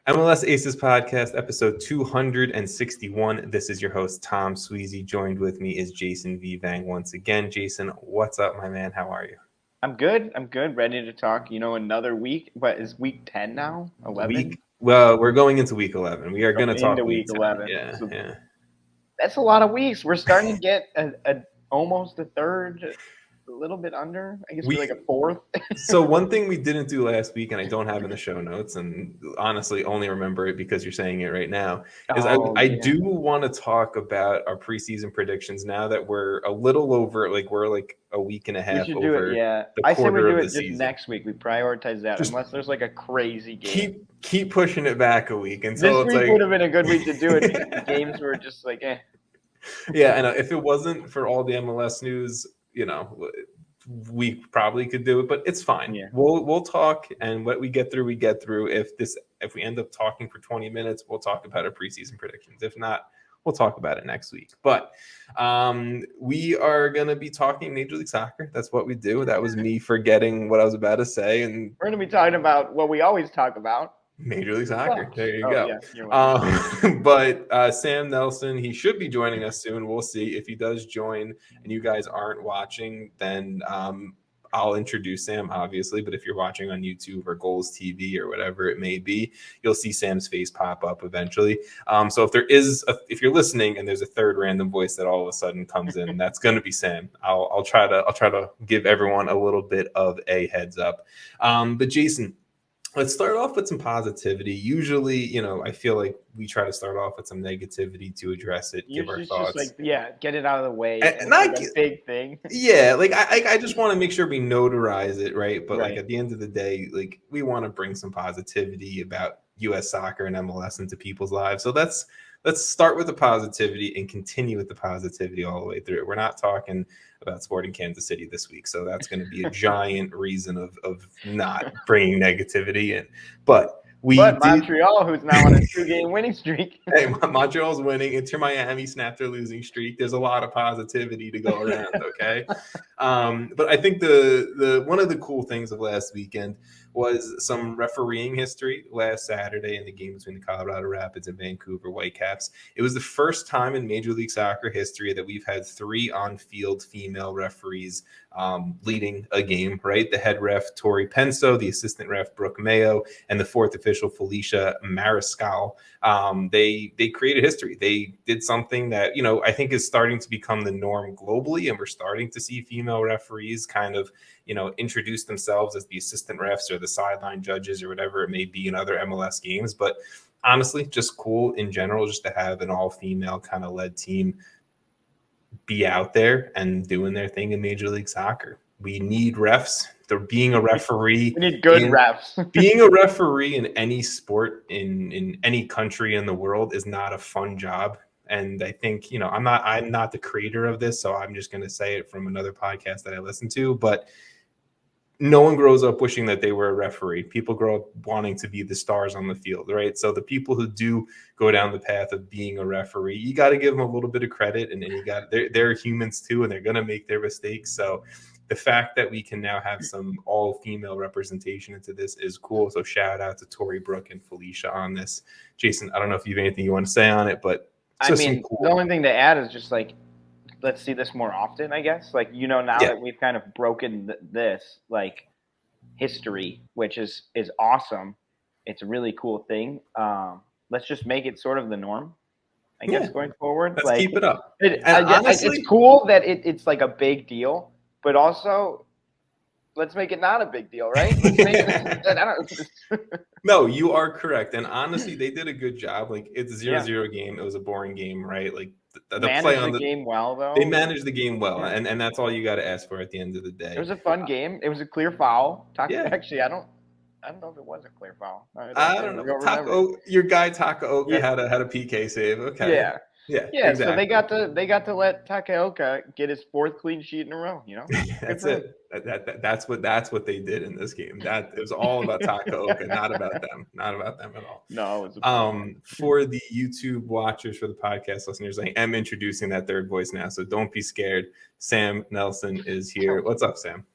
MLS Aces Podcast, episode 261. This is your host, Tom Sweezy. Joined with me is Jason Vevang once again. Jason, what's up, my man? How are you? I'm good. Ready to talk. Another week. What is week 10 now? 11? Well, we're going into week 11. We are going to talk into week 11. Yeah, So yeah. That's a lot of weeks. We're starting to get almost a third, a little bit under. I guess we're like a fourth. So one thing we didn't do last week, and I don't have in the show notes, and honestly only remember it because you're saying it right now, is I do want to talk about our preseason predictions now that we're a little over, we're like a week and a half we should over do it, yeah. the quarter of the just season. Next week. We prioritize that unless there's like a crazy game. Keep pushing it back a week until this week would have been a good week to do it because the games were just like, eh. Yeah, and if it wasn't for all the MLS news, we probably could do it, but it's fine. Yeah. We'll talk, and what we get through, we get through. If we end up talking for 20 minutes, we'll talk about our preseason predictions. If not, we'll talk about it next week. But we are going to be talking Major League Soccer. That's what we do. That was me forgetting what I was about to say. And we're going to be talking about what we always talk about. Major League Soccer. There you go. Yeah, but Sam Nelson, he should be joining us soon. We'll see. If he does join and you guys aren't watching, then I'll introduce Sam, obviously. But if you're watching on YouTube or Goals TV or whatever it may be, you'll see Sam's face pop up eventually. So if you're listening and there's a third random voice that all of a sudden comes in, that's going to be Sam. I'll try to give everyone a little bit of a heads up. But Jason, let's start off with some positivity. Usually, I feel like we try to start off with some negativity to address it, give our thoughts. Just get it out of the way. And not a big thing. Yeah, I just want to make sure we notarize it, right? But at the end of the day, we want to bring some positivity about U.S. soccer and MLS into people's lives. So let's start with the positivity and continue with the positivity all the way through. We're not talking about Sporting Kansas City this week, so that's going to be a giant reason of not bringing negativity in. But Montreal, who's now on a 2-game winning streak. Hey, Montreal's winning. Inter Miami snapped their losing streak. There's a lot of positivity to go around, okay? But I think the one of the cool things of last weekend was some refereeing history last Saturday in the game between the Colorado Rapids and Vancouver Whitecaps. It was the first time in Major League Soccer history that we've had 3 on-field female referees leading a game, right? The head ref, Tori Penso, the assistant ref, Brooke Mayo, and the fourth official, Felicia Mariscal. They created history. They did something that, I think is starting to become the norm globally, and we're starting to see female referees kind of, introduce themselves as the assistant refs or the sideline judges or whatever it may be in other MLS games. But honestly, just cool in general, just to have an all-female kind of led team be out there and doing their thing in Major League Soccer. We need refs. They're being a referee. We need good refs. Being a referee in any sport in any country in the world is not a fun job. And I think, I'm not the creator of this, so I'm just going to say it from another podcast that I listen to, but no one grows up wishing that they were a referee. People grow up wanting to be the stars on the field, right? So the people who do go down the path of being a referee, you got to give them a little bit of credit, and they're humans too, and they're going to make their mistakes. So the fact that we can now have some all-female representation into this is cool. So shout out to Tori, Brooke, and Felicia on this. Jason, I don't know if you have anything you want to say on it, but cool. The only thing to add is just let's see this more often, I guess. Now that we've kind of broken this history, which is awesome. It's a really cool thing. Let's just make it sort of the norm, I guess, going forward. Let's keep it up. Honestly, it's cool that it's a big deal, but also let's make it not a big deal, right? No, you are correct. And honestly, they did a good job. It's a 0-0 game. It was a boring game, right? The play on the game well, though. They managed the game well, and that's all you got to ask for at the end of the day. It was a fun game. It was a clear foul. Actually, I don't know if it was a clear foul. I don't know. Your guy Takaoka had a PK save. Okay. Yeah. Exactly. So they got to let Takaoka get his 4th clean sheet in a row. That's it. That's what they did in this game. It was all about Takaoka, not about them at all. No, it was for the YouTube watchers, for the podcast listeners, I am introducing that third voice now, so don't be scared. Sam Nelson is here. What's up, Sam?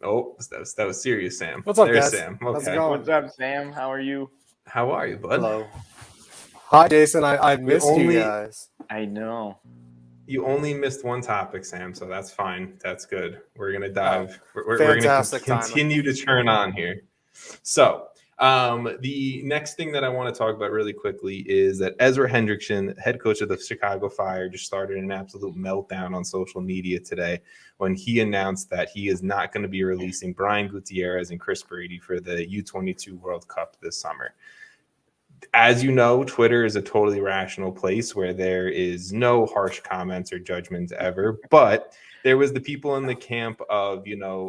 Oh, that was serious, Sam. What's up, There's guys? Sam. How's it Okay. going? What's up, Sam? How are you? How are you, bud? Hello. Hi, Jason. I missed you guys. I know. You only missed one topic, Sam, so that's fine. That's good. We're gonna dive. We're gonna continue to turn on here. So, the next thing that I want to talk about really quickly is that Ezra Hendrickson, head coach of the Chicago Fire, just started an absolute meltdown on social media today when he announced that he is not going to be releasing Brian Gutierrez and Chris Brady for the U22 World Cup this summer. As you know, Twitter is a totally rational place where there is no harsh comments or judgments ever. But there was the people in the camp of,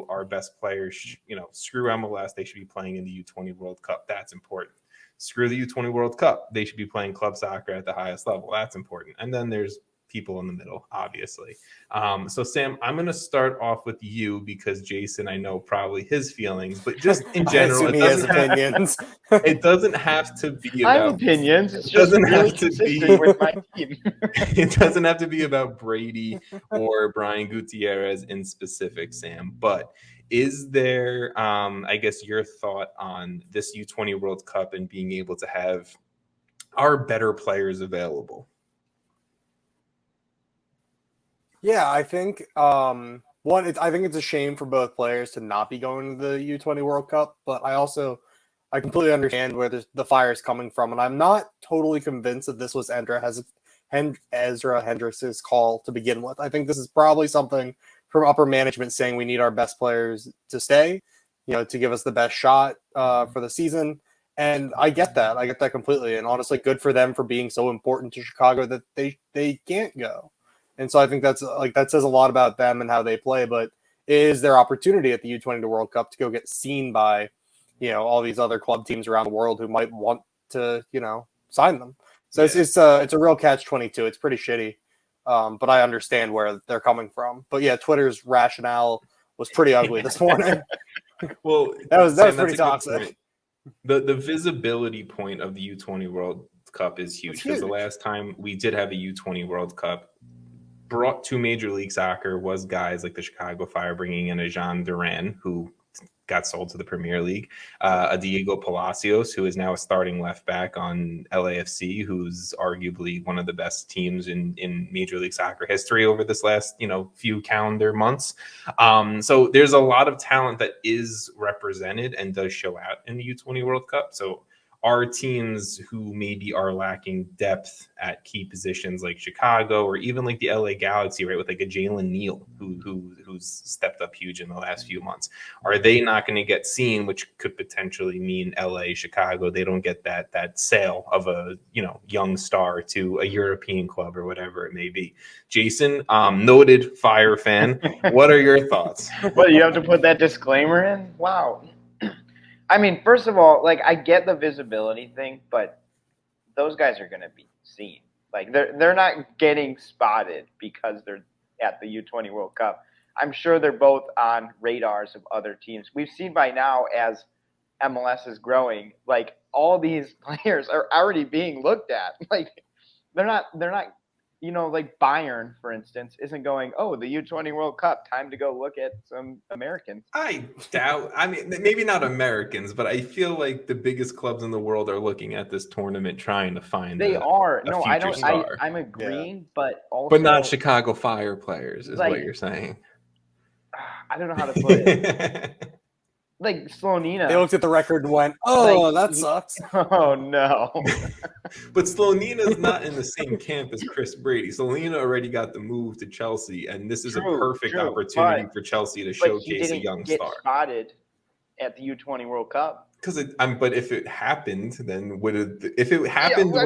our best players, screw MLS. They should be playing in the U20 World Cup. That's important. Screw the U20 World Cup. They should be playing club soccer at the highest level. That's important. And then there's people in the middle, obviously. So, Sam, I'm going to start off with you because Jason, I know probably his feelings, but just in general, it doesn't opinions. It doesn't have to be about opinions. It doesn't really have to be with my team. It doesn't have to be about Brady or Brian Gutierrez in specific, Sam. But is there, I guess, your thought on this U20 World Cup and being able to have our better players available? Yeah, I think I think it's a shame for both players to not be going to the U20 World Cup, but I completely understand where the fire is coming from, and I'm not totally convinced that this was Ezra Hendrickson's call to begin with. I think this is probably something from upper management saying we need our best players to stay, to give us the best shot for the season. And I get that. I get that completely. And honestly, good for them for being so important to Chicago that they can't go. And so I think that says a lot about them and how they play, but it is their opportunity at the U20 World Cup to go get seen by, all these other club teams around the world who might want to, sign them. So yeah. It's a real catch-22. It's pretty shitty. But I understand where they're coming from. But yeah, Twitter's rationale was pretty ugly this morning. Well, that was pretty toxic. The visibility point of the U20 World Cup is huge because the last time we did have a U20 World Cup brought to Major League Soccer was guys like the Chicago Fire bringing in a Jean Duran, who got sold to the Premier League, a Diego Palacios, who is now a starting left back on LAFC, who's arguably one of the best teams in Major League Soccer history over this last, few calendar months. So there's a lot of talent that is represented and does show out in the U20 World Cup. So are teams who maybe are lacking depth at key positions like Chicago or even like the LA Galaxy, right, with like a Jalen Neal who's stepped up huge in the last few months, are they not going to get seen, which could potentially mean LA, Chicago, they don't get that sale of a young star to a European club or whatever it may be. Jason, noted Fire fan, what are your thoughts? Well, you have to put that disclaimer in? Wow. I mean, first of all, I get the visibility thing, but those guys are going to be seen. They're not getting spotted because they're at the U20 World Cup. I'm sure they're both on radars of other teams. We've seen by now, as MLS is growing, all these players are already being looked at. They're not. Bayern, for instance, isn't going, oh, the U20 World Cup, time to go look at some Americans. I doubt. I mean, maybe not Americans, but I feel like the biggest clubs in the world are looking at this tournament trying to find They are. No, I don't. Star. I'm agreeing, but also. But not Chicago Fire players is what you're saying. I don't know how to put it. Slonina. They looked at the record and went, oh, that sucks. Oh, no. But Slonina's not in the same camp as Chris Brady. Slonina already got the move to Chelsea, and this is a perfect opportunity for Chelsea to showcase a young star. Get spotted at the U20 World Cup. But if it happened, then when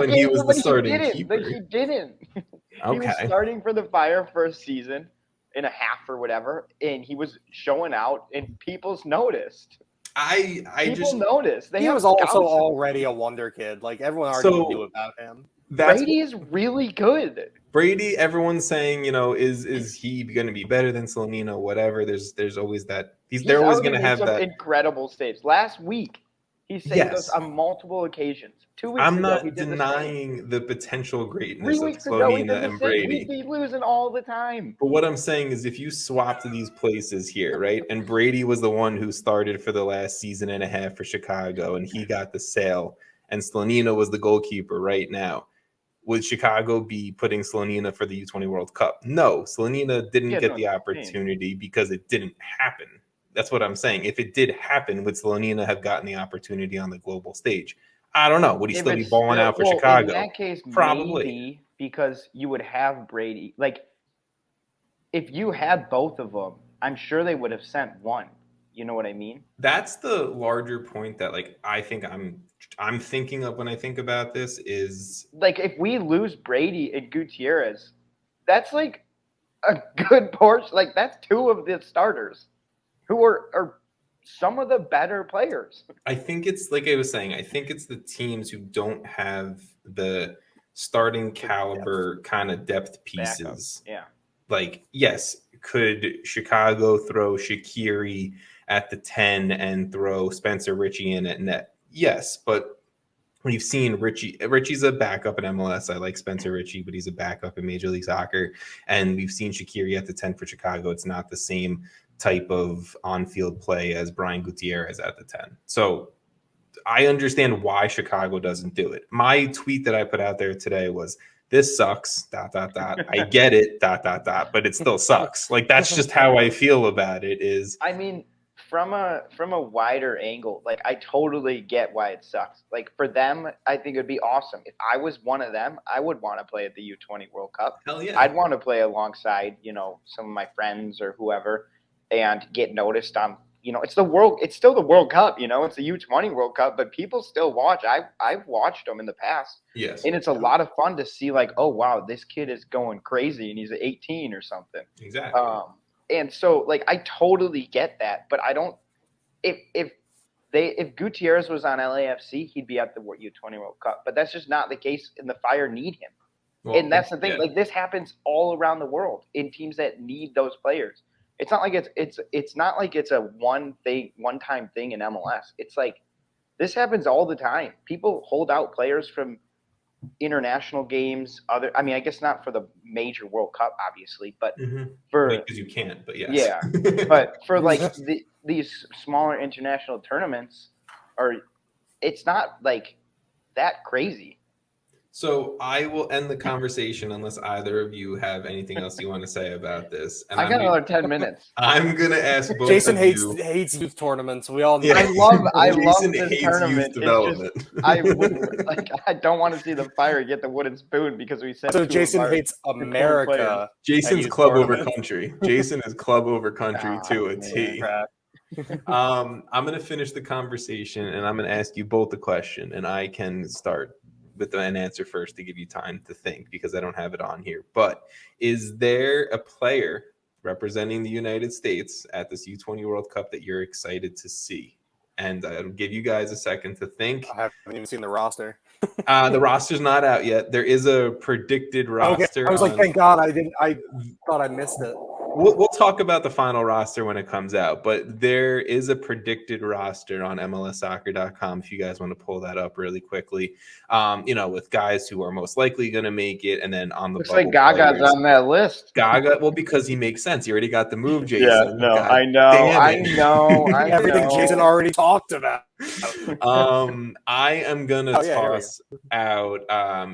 he was the starting keeper. He didn't. Okay. He was starting for the Fire for a season and a half or whatever, and he was showing out, and people's noticed. People noticed. He was also already a wonder kid. Everyone already knew about him. Brady is really good. Brady, everyone's saying, is he going to be better than Slonina? Whatever. There's always that. They're always going to have that incredible saves. Last week, he saved us on multiple occasions. 2 weeks I'm ago, not denying the potential greatness of Slonina and Brady. He'd be losing all the time. But what I'm saying is if you swapped these places here, right, and Brady was the one who started for the last season and a half for Chicago, and he got the sale, and Slonina was the goalkeeper right now, would Chicago be putting Slonina for the U20 World Cup? No, Slonina didn't get the opportunity because it didn't happen. That's what I'm saying. If it did happen, would Slonina have gotten the opportunity on the global stage? I don't know. Would he still be balling out for Chicago? In that case, probably. Maybe, because you would have Brady. Like, if you had both of them, I'm sure they would have sent one. You know what I mean? That's the larger point that, like, I think I'm thinking of when I think about this is, like, if we lose Brady and Gutierrez, that's like a good portion. Like, that's two of the starters who are some of the better players. I think it's like I was saying, I think it's the teams who don't have the starting caliber kind of depth pieces. Backup. Yeah. Like, yes, could Chicago throw Shaqiri at the 10 and throw Spencer Richey in at net? Yes, but we've seen Richie's a backup in MLS. I like Spencer Richey, but he's a backup in Major League Soccer. And we've seen Shaqiri at the 10 for Chicago. It's not the same type of on-field play as Brian Gutierrez at the 10. So I understand why Chicago doesn't do it. My tweet that I put out there today was, this sucks, ... I get it, ... but it still sucks. Like, that's just how I feel about it is. I mean, from a wider angle, like, I totally get why it sucks. Like, for them, I think it'd be awesome. If I was one of them, I would want to play at the U20 World Cup. Hell yeah. I'd want to play alongside, some of my friends or whoever and get noticed on, it's still the World Cup, it's the U20 World Cup, but people still watch. I've watched them in the past. Yes. And it's a lot of fun to see, like, oh, wow, this kid is going crazy and he's 18 or something. Exactly. And so, like, I totally get that, but I don't. If Gutierrez was on LAFC, he'd be at the U20 World Cup, but that's just not the case. And the Fire need him, and that's the thing. Yeah. Like, this happens all around the world in teams that need those players. It's not like it's not like it's a one-time thing in MLS. It's like this happens all the time. People hold out players from international games. I guess not for the major World Cup, obviously, but for because you can't. But yes, yeah. But for like these smaller international tournaments, it's not like that crazy. So I will end the conversation unless either of you have anything else you want to say about this. And I got another 10 minutes. I'm gonna ask both. Jason of you. hates youth tournaments. We all know. Yeah. I love Jason this hates tournament. Youth development. I don't want to see the Fire get the wooden spoon because we said. So Jason hates America. Jason's club over country. Jason is club over country to a T. I'm gonna finish the conversation and I'm gonna ask you both a question, and I can start with an answer first to give you time to think because I don't have it on here. But is there a player representing the United States at this U20 World Cup that you're excited to see? And I'll give you guys a second to think. I haven't even seen the roster. The roster's not out yet. There is a predicted roster. Okay. I was like, thank God I didn't. I thought I missed it. We'll talk about the final roster when it comes out, but there is a predicted roster on MLSsoccer.com if you guys want to pull that up really quickly. With guys who are most likely going to make it, and then on the looks like Gaga's on that list. Gaga, well, because he makes sense. He already got the move, Jason. Yeah, no, I know. Everything Jason already talked about. I am gonna toss out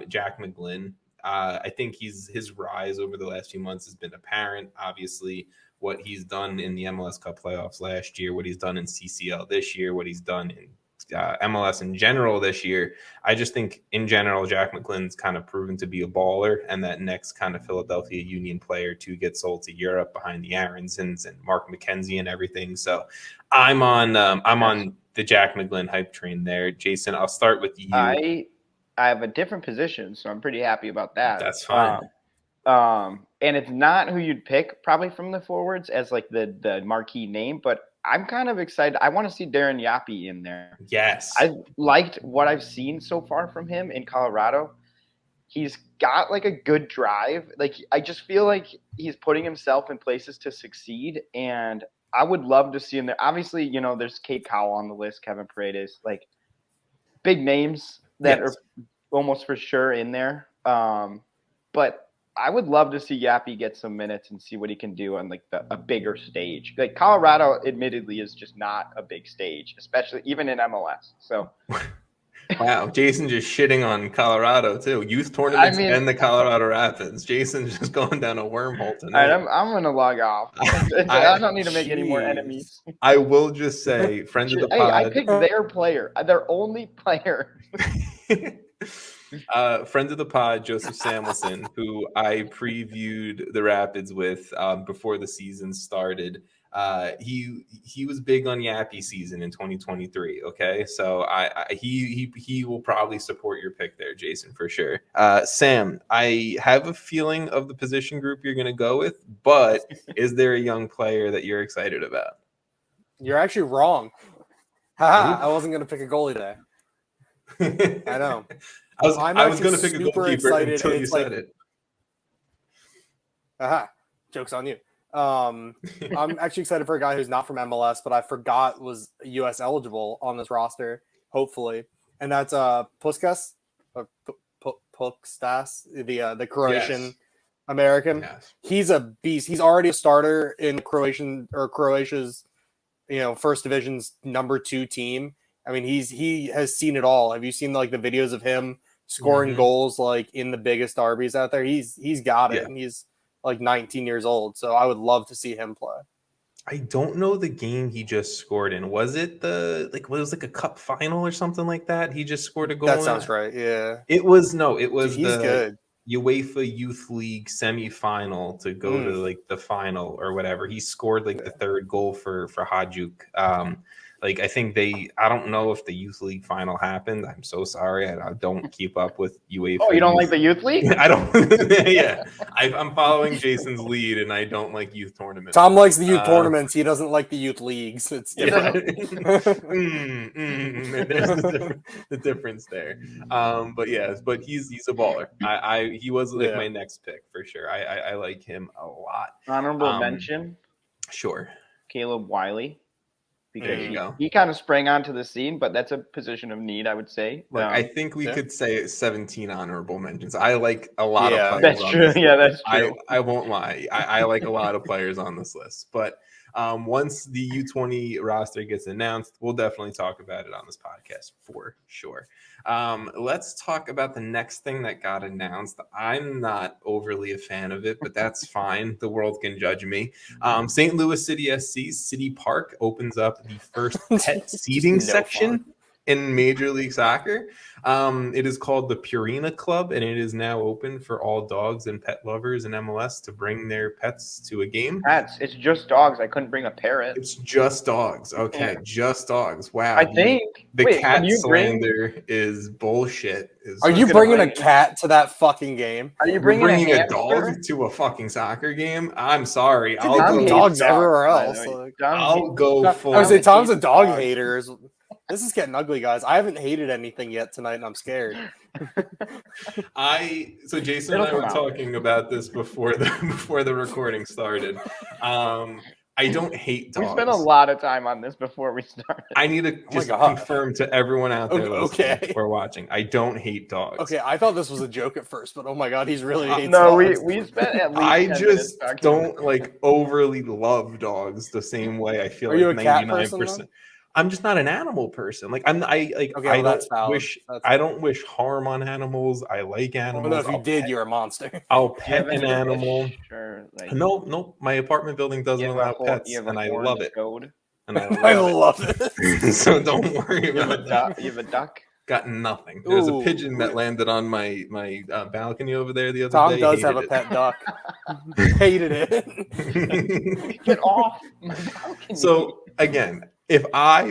Jack McGlynn. I think his rise over the last few months has been apparent. Obviously, what he's done in the MLS Cup playoffs last year, what he's done in CCL this year, what he's done in MLS in general this year. I just think in general, Jack McGlynn's kind of proven to be a baller, and that next kind of Philadelphia Union player to get sold to Europe behind the Aronsons and Mark McKenzie and everything. So I'm on the Jack McGlynn hype train there. Jason, I'll start with you. I have a different position, so I'm pretty happy about that. That's fine. And it's not who you'd pick probably from the forwards as like the marquee name, but I'm kind of excited. I want to see Darren Yapi in there. Yes. I've liked what I've seen so far from him in Colorado. He's got like a good drive. Like, I just feel like he's putting himself in places to succeed, and I would love to see him there. Obviously, there's Kate Cowell on the list, Kevin Paredes, like big names that are almost for sure in there. But I would love to see Yapi get some minutes and see what he can do on like a bigger stage. Like, Colorado admittedly is just not a big stage, especially even in MLS. So Wow, Jason just shitting on Colorado too. Youth tournaments and the Colorado Rapids. Jason's just going down a wormhole tonight. All right, I'm going to log off. I don't need to make any more enemies. I will just say, friends of the pod. Hey, I picked their player, their only player. Friends of the pod, Joseph Samuelson, who I previewed the Rapids with before the season started. He was big on Yappy season in 2023. Okay, so he will probably support your pick there, Jason, for sure. Sam, I have a feeling of the position group you're going to go with, but is there a young player that you're excited about? You're actually wrong. I wasn't going to pick a goalie today. I know. I was going to pick a goalkeeper until you said it. Joke's on you. I'm actually excited for a guy who's not from MLS, but I forgot was US eligible on this roster, hopefully. And that's Puskas, or Pukstas, the Croatian American. Yes. He's a beast. He's already a starter in Croatia's, first division's number 2 team. I mean, he has seen it all. Have you seen like the videos of him scoring goals like in the biggest derbies out there? He's got it, and he's like 19 years old. So I would love to see him play. I don't know the game he just scored in. Was it it was like a cup final or something like that? He just scored a goal. That sounds right. Yeah. It was he's the good. UEFA Youth League semifinal to go to like the final or whatever. He scored like the third goal for Hajduk. I think I don't know if the Youth League final happened. I'm so sorry. I don't keep up with UEFA. Oh, you don't like the Youth League? I don't. Yeah. I'm following Jason's lead, and I don't like youth tournaments. Tom likes the youth tournaments. He doesn't like the youth leagues. It's different. There's the difference there. But he's a baller. He was like my next pick for sure. I like him a lot. Honorable mention. Sure. Caleb Wiley. Because he kind of sprang onto the scene, but that's a position of need, I would say. I think we could say 17 honorable mentions. I like a lot of players. That's true. Yeah, that's true. I won't lie. I like a lot of players on this list. But once the U20 roster gets announced, we'll definitely talk about it on this podcast for sure. Let's talk about the next thing that got announced. I'm not overly a fan of it, but that's fine. The world can judge me. St. Louis City SC's City Park opens up the first pet seating section in Major League Soccer. It is called the Purina Club, and it is now open for all dogs and pet lovers in MLS to bring their pets to a game. Pets. It's just dogs. I couldn't bring a parrot. It's just dogs. Okay, just dogs. Wow. I think the cat slander is bullshit. Are you bringing a cat to that fucking game? Are you bringing a dog to a fucking soccer game? I'm sorry. I'll go dogs everywhere else. I'll go full. I would say Tom's a dog hater. This is getting ugly, guys. I haven't hated anything yet tonight, and I'm scared. Jason and I were talking about this before the recording started. I don't hate dogs. We spent a lot of time on this before we started. I need to just confirm to everyone out there listening or watching. I don't hate dogs. Okay, I thought this was a joke at first, but oh my god, he's really hates dogs. No, we spent at least I just don't overly love dogs the same way I feel. Are you a cat person? I'm just not an animal person. I don't wish harm on animals. I like animals. Well, if you did, you're a monster. I'll pet an animal. No, my apartment building doesn't allow pets, and I love it. And I love it. So don't worry about it. You have a duck? Got nothing. There's a pigeon that landed on my balcony over there the other day. Tom does have a pet duck. Hated it. Get off my balcony. So again, if Tom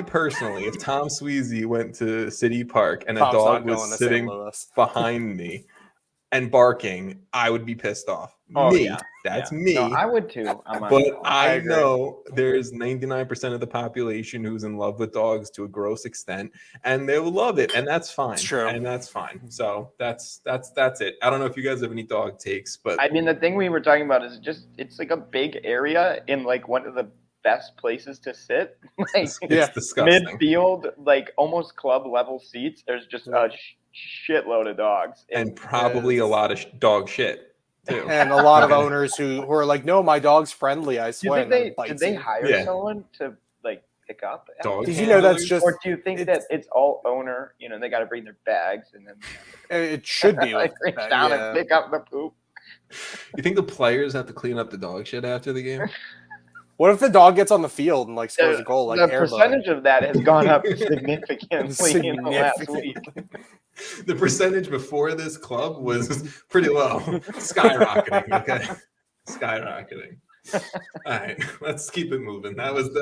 Sweezy went to City Park and a dog was sitting behind me and barking, I would be pissed off. That's me. No, I would too. But I know there's 99% of the population who's in love with dogs to a gross extent, and they will love it, and that's fine. It's true. And that's fine. So that's it. I don't know if you guys have any dog takes, but I mean, the thing we were talking about is it's like a big area in like one of the best places to sit. It's disgusting. Midfield, almost club level seats. There's just a shitload of dogs, and probably a lot of dog shit too. And a lot of owners who are like, no, my dog's friendly. I swear. Did they hire someone to pick up? Dog Did you know that's just? Or do you think that it's all owner? They got to bring their bags and then It should be like reach down and pick up the poop. You think the players have to clean up the dog shit after the game? What if the dog gets on the field and scores a goal? The percentage of that has gone up significantly in the last week. The percentage before this club was pretty low, skyrocketing. Okay, skyrocketing. All right, let's keep it moving. That was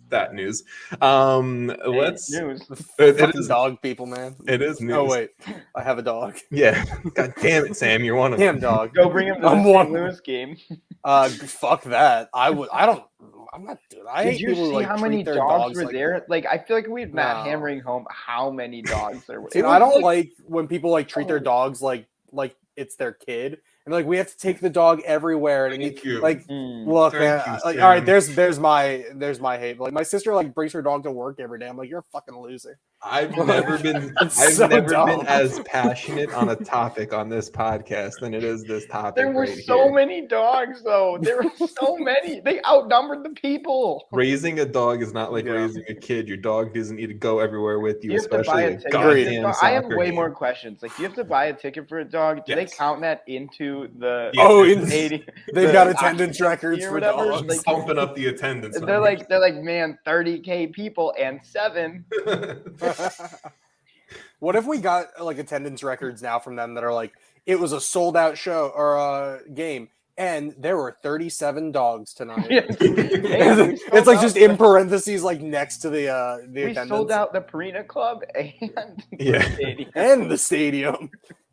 that news. Let's news. It is dog people, man. It is news. Oh wait, I have a dog. Yeah. God damn it, Sam. You're one of them. Damn dog. Go bring him to the St. Louis game. Fuck that. I'm not doing. I hate people who see how many dogs were there? I feel like we're not hammering home how many dogs there were. I don't like when people treat their dogs like it's their kid. And we have to take the dog everywhere. And look, man. All right, there's my hate. My sister brings her dog to work every day. I'm like, you're a fucking loser. I've never been as passionate on a topic on this podcast than it is this topic. There were so many dogs, though. There were so many. They outnumbered the people. Raising a dog is not like raising a kid. Your dog doesn't need to go everywhere with you, especially I have way more questions. Do you have to buy a ticket for a dog? Do they count that into the? They've got attendance records for dogs. Pumping up the attendance. They're like, man, 30K people and 7. What if we got attendance records now from them that are it was a sold out show or game and there were 37 dogs tonight? It's just in parentheses next to the attendance. We sold out the Purina Club and the stadium.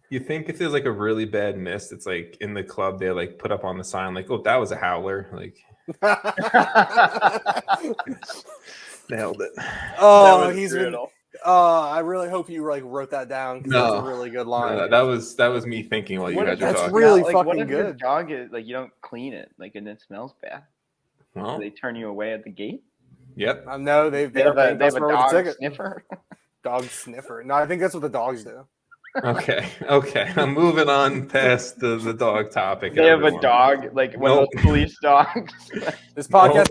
You think if there's a really bad miss, it's in the club they put up on the sign oh, that was a howler, nailed it. Oh, he's brutal. I really hope you wrote that down because that's a really good line. No, that was me thinking while you guys were talking. That's really fucking what if good. Your dog is you don't clean it and it smells bad. Well, do they turn you away at the gate? Yep. No, they have a dog sniffer. Dog sniffer. No, I think that's what the dogs do. Okay. I'm moving on past the dog topic. They have a dog one of those police dogs. This podcast.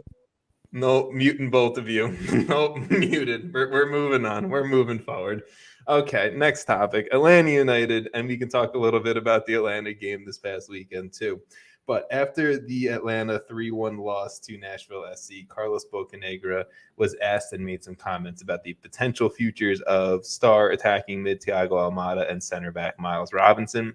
Nope, muting both of you. Nope, muted. We're moving on. We're moving forward. Okay, next topic. Atlanta United, and we can talk a little bit about the Atlanta game this past weekend too. But after the Atlanta 3-1 loss to Nashville SC, Carlos Bocanegra was asked and made some comments about the potential futures of star attacking mid Thiago Almada and center back Miles Robinson.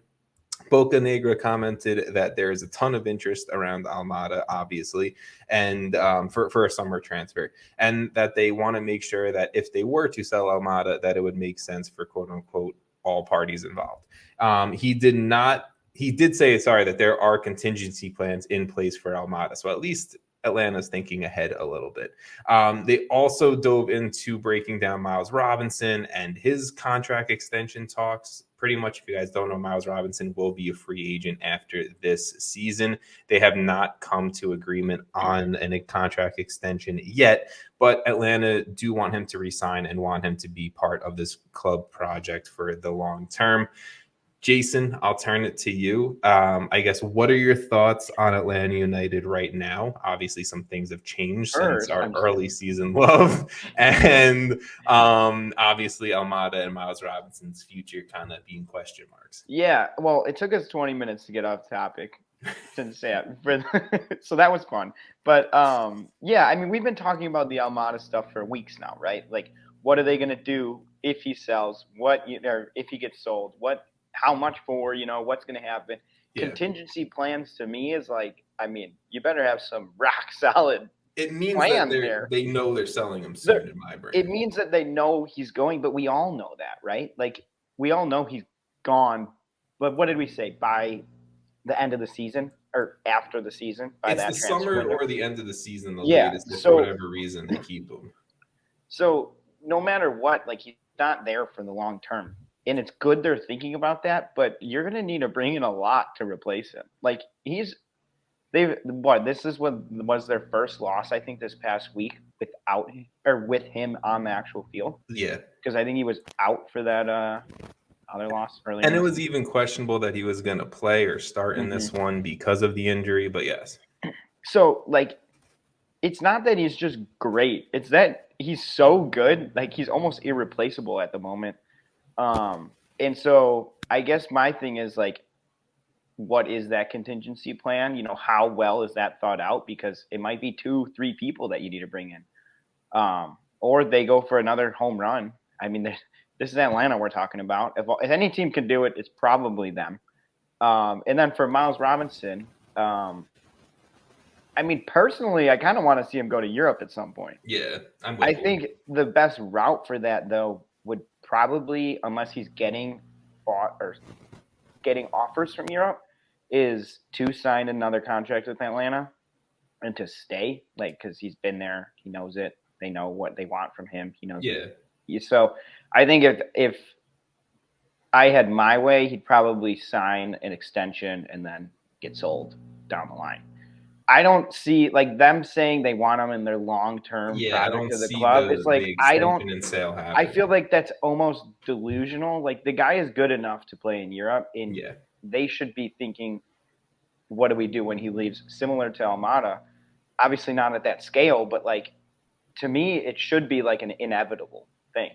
Bocanegra commented that there is a ton of interest around Almada, obviously, and for a summer transfer, and that they want to make sure that if they were to sell Almada, that it would make sense for quote unquote all parties involved. He did say that there are contingency plans in place for Almada, so at least Atlanta's thinking ahead a little bit. They also dove into breaking down Miles Robinson and his contract extension talks. Pretty much, if you guys don't know, Miles Robinson will be a free agent after this season. They have not come to agreement on a contract extension yet, but Atlanta do want him to resign and want him to be part of this club project for the long term. Jason, I'll turn it to you. I guess, what are your thoughts on Atlanta United right now? Obviously, some things have changed since our early season love. And obviously, Almada and Miles Robinson's future kind of being question marks. Yeah, well, it took us 20 minutes to get off topic. So that was fun. But, we've been talking about the Almada stuff for weeks now, right? What are they going to do if he sells? If he gets sold? How much for, what's going to happen. Yeah. Contingency plans to me is you better have some rock solid It means plan that they know they're selling him soon in my brain. It means that they know he's going, but we all know that, right? We all know he's gone. But what did we say? By the end of the season or after the season? It's the summer or the end of the season, latest, if for whatever reason they keep him. So no matter what, he's not there for the long term. And it's good they're thinking about that, but you're going to need to bring in a lot to replace him. This was their first loss, I think, this past week with him on the actual field. Yeah. Because I think he was out for that other loss earlier. And it was even questionable that he was going to play or start in this one because of the injury, but yes. So, it's not that he's just great. It's that he's so good. Like, he's almost irreplaceable at the moment. And so I guess my thing is, like, what is that contingency plan? You know, how well is that thought out? Because it might be 2-3 people that you need to bring in. Or they go for another home run. I mean, this is Atlanta we're talking about. If any team can do it, it's probably them. And then for Miles Robinson, I mean, personally, I kind of want to see him go to Europe at some point. Yeah, I think the best route for that, though, would probably, unless he's getting offers from Europe, is to sign another contract with Atlanta and to stay, like, because he's been there, he knows it, they know what they want from him, he knows. Yeah. So I think if I had my way, he'd probably sign an extension and then get sold down the line. I don't see, like, them saying they want him in their long-term project of the club. It's like, I feel like that's almost delusional. Like, the guy is good enough to play in Europe, and they should be thinking, what do we do when he leaves? Similar to Almada, obviously not at that scale, but, like, to me, it should be like an inevitable thing.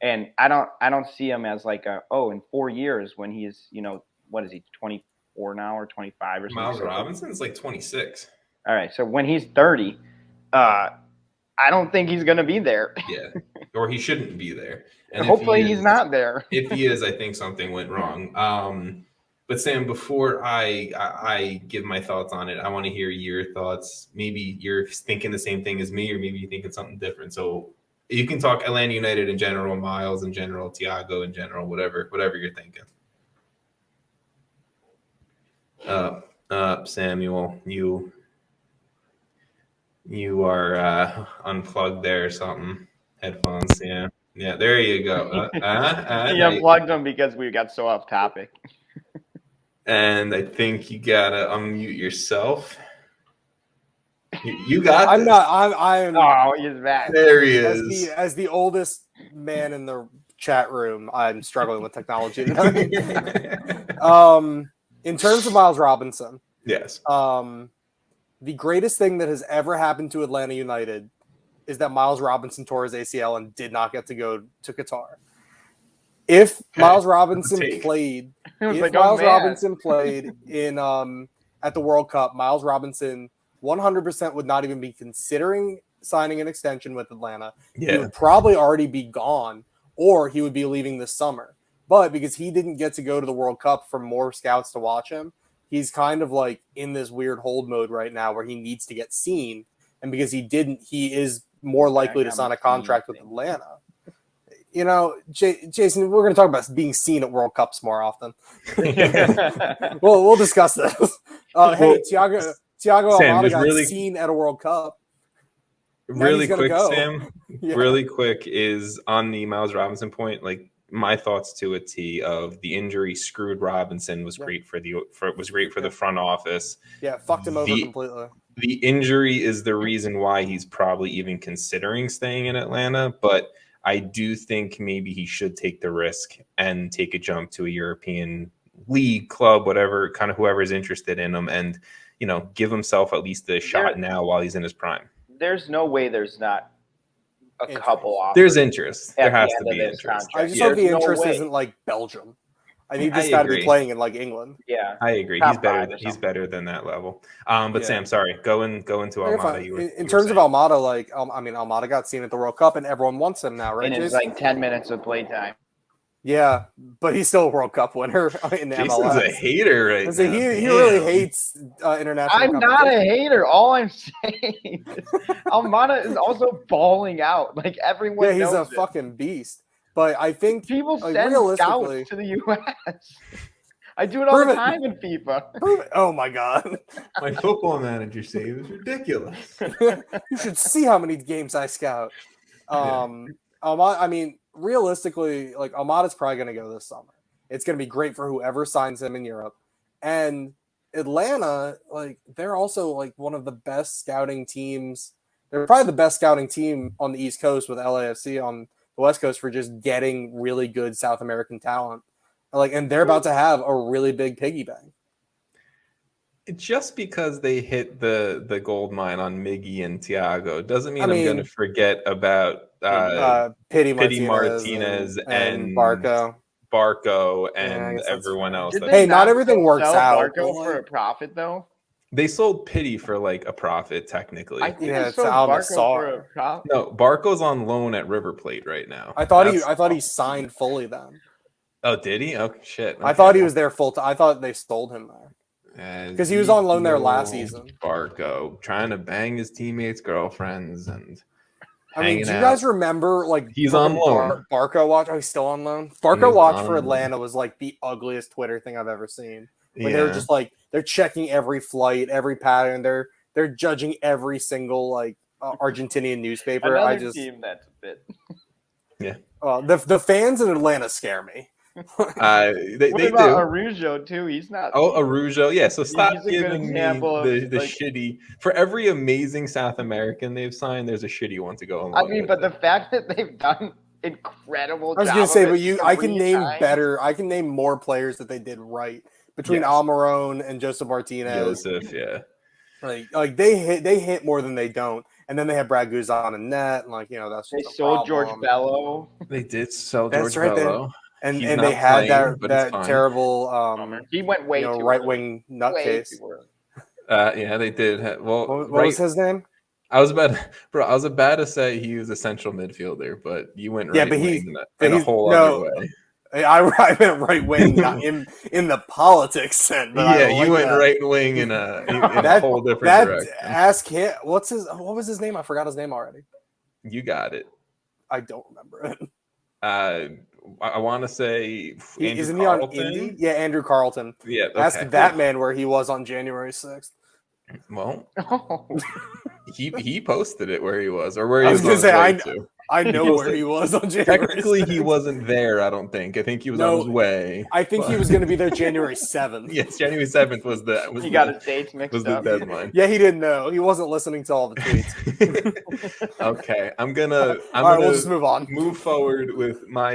And I don't see him as like in 4 years when he's, you know, what is he, 24 now or 25 or something? Miles Robinson's like 26. All right, so when he's 30, I don't think he's going to be there. Yeah, or he shouldn't be there. And hopefully he's not there. If he is, I think something went wrong. But Sam, before I give my thoughts on it, I want to hear your thoughts. Maybe you're thinking the same thing as me, or maybe you're thinking something different. So you can talk Atlanta United in general, Miles in general, Thiago in general, whatever you're thinking. Samuel, you are unplugged there or something. Headphones, yeah, there you go. You unplugged them because we got so off topic. And I think you gotta unmute yourself. You got I'm this. not. I'm. Oh, he's back. There he is. As the oldest man in the chat room, I'm struggling with technology tonight. In terms of Miles Robinson, yes. The greatest thing that has ever happened to Atlanta United is that Miles Robinson tore his ACL and did not get to go to Qatar. If Miles Robinson played, Robinson played in at the World Cup, Miles Robinson 100% would not even be considering signing an extension with Atlanta. Yeah. He would probably already be gone, or he would be leaving this summer. But because he didn't get to go to the World Cup for more scouts to watch him, he's kind of like in this weird hold mode right now where he needs to get seen. And because he didn't, he is more likely to sign a contract with Atlanta. You know, Jason, we're going to talk about being seen at World Cups more often. We'll discuss this. Hey, Thiago Almada got seen at a World Cup. Really quick, Sam. Yeah. Really quick is on the Miles Robinson point. Like, my thoughts to a T of the injury screwed Robinson was great for the front office. Yeah, fucked him over completely. The injury is the reason why he's probably even considering staying in Atlanta, but I do think maybe he should take the risk and take a jump to a European league, club, whatever, kind of whoever's interested in him, and, you know, give himself at least a shot now while he's in his prime. There's no way there's not a couple offers. There's interest. There has to be interest. I just hope the interest isn't like Belgium. I need this guy to be playing in like England. Yeah, I agree. He's better than that level. But Sam, sorry, go into Almada. In terms of Almada, like Almada got seen at the World Cup, and everyone wants him now, right? And it's like 10 minutes of playtime. Yeah, but he's still a World Cup winner in the Jason's MLS. A hater right now. He really hates international. I'm not a hater. All I'm saying is Almada is also balling out. Like, everyone. Yeah, he's a fucking beast. But I think people send scouts to the U.S. I do it all the time in FIFA. Oh my god, my football manager save is ridiculous. You should see how many games I scout. I mean, realistically, like, Almada's probably going to go this summer. It's going to be great for whoever signs him in Europe. And Atlanta, like, they're also like one of the best scouting teams. They're probably the best scouting team on the East Coast with LAFC on the West Coast for just getting really good South American talent. Like, and they're about to have a really big piggy bank. just because they hit the gold mine on Miggy and Thiago doesn't mean I'm going to forget about Pity Martinez and Barco and everyone else. Hey, not everything works out. Barco for a profit, though? They sold Pity for like a profit, technically. I think they sold Barco for a profit. No, Barco's on loan at River Plate right now. I thought he signed fully then. Oh, did he? Oh, shit. Okay. I thought he was there full time. I thought they sold him there. Because he was on loan there last season. Barco trying to bang his teammates' girlfriends and do you guys remember he's on loan? Barco watch? Oh, he's still on loan. Barco watch for Atlanta was like the ugliest Twitter thing I've ever seen. When they were just they're checking every flight, every pattern. They're judging every single Argentinian newspaper. Another team that's a bit. Yeah. The fans in Atlanta scare me. They what about Araujo too? He's not. Oh, Araujo, yeah. So stop giving me the shitty. For every amazing South American they've signed, there's a shitty one to go along. But the fact that they've done incredible. I was going to say, but I can name better. I can name more players that they did right between Almiron and Joseph Martinez. Yeah. Like they hit more than they don't. And then they have Brad Guzan and net, and that's they sold George Bello. They did sell George Bello. And they had that terrible he went way too right wing nutcase. Yeah, they did. What was his name? I was about to say he was a central midfielder, but you went right wing in a whole other way. I meant right wing, not in the politics sense. You went right wing in a whole different direction. Ask him. What was his name? I forgot his name already. You got it. I don't remember it. I want to say isn't he on Indy? Yeah, Andrew Carlton. Yeah, okay. Ask that man where he was on January 6th. Well, he posted it where he was, or where he was. I know where he was on January. Technically, he wasn't there. I don't think. I think he was on his way. I think he was going to be there January 7th. Yes, January 7th was he got his dates mixed up. Was the deadline? Yeah, he didn't know. He wasn't listening to all the tweets. Okay, I'm all gonna. Right, we'll just move on. Move forward with my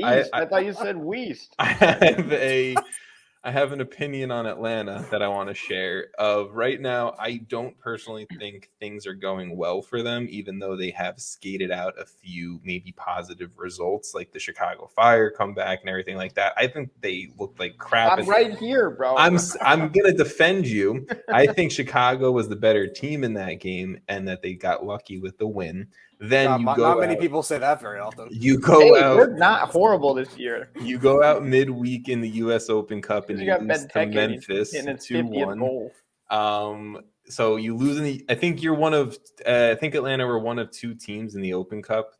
I thought you said Weast. I have an opinion on Atlanta that I want to share. Right now, I don't personally think things are going well for them, even though they have skated out a few maybe positive results, like the Chicago Fire comeback and everything like that. I think they look like crap. I'm right here, bro. I'm gonna defend you. I think Chicago was the better team in that game, and that they got lucky with the win. Then not many people say that very often. You go out. We're not horrible this year. You go out midweek in the U.S. Open Cup and you lose to Memphis 2-1. So you lose I think you're one of. I think Atlanta were one of two teams in the Open Cup.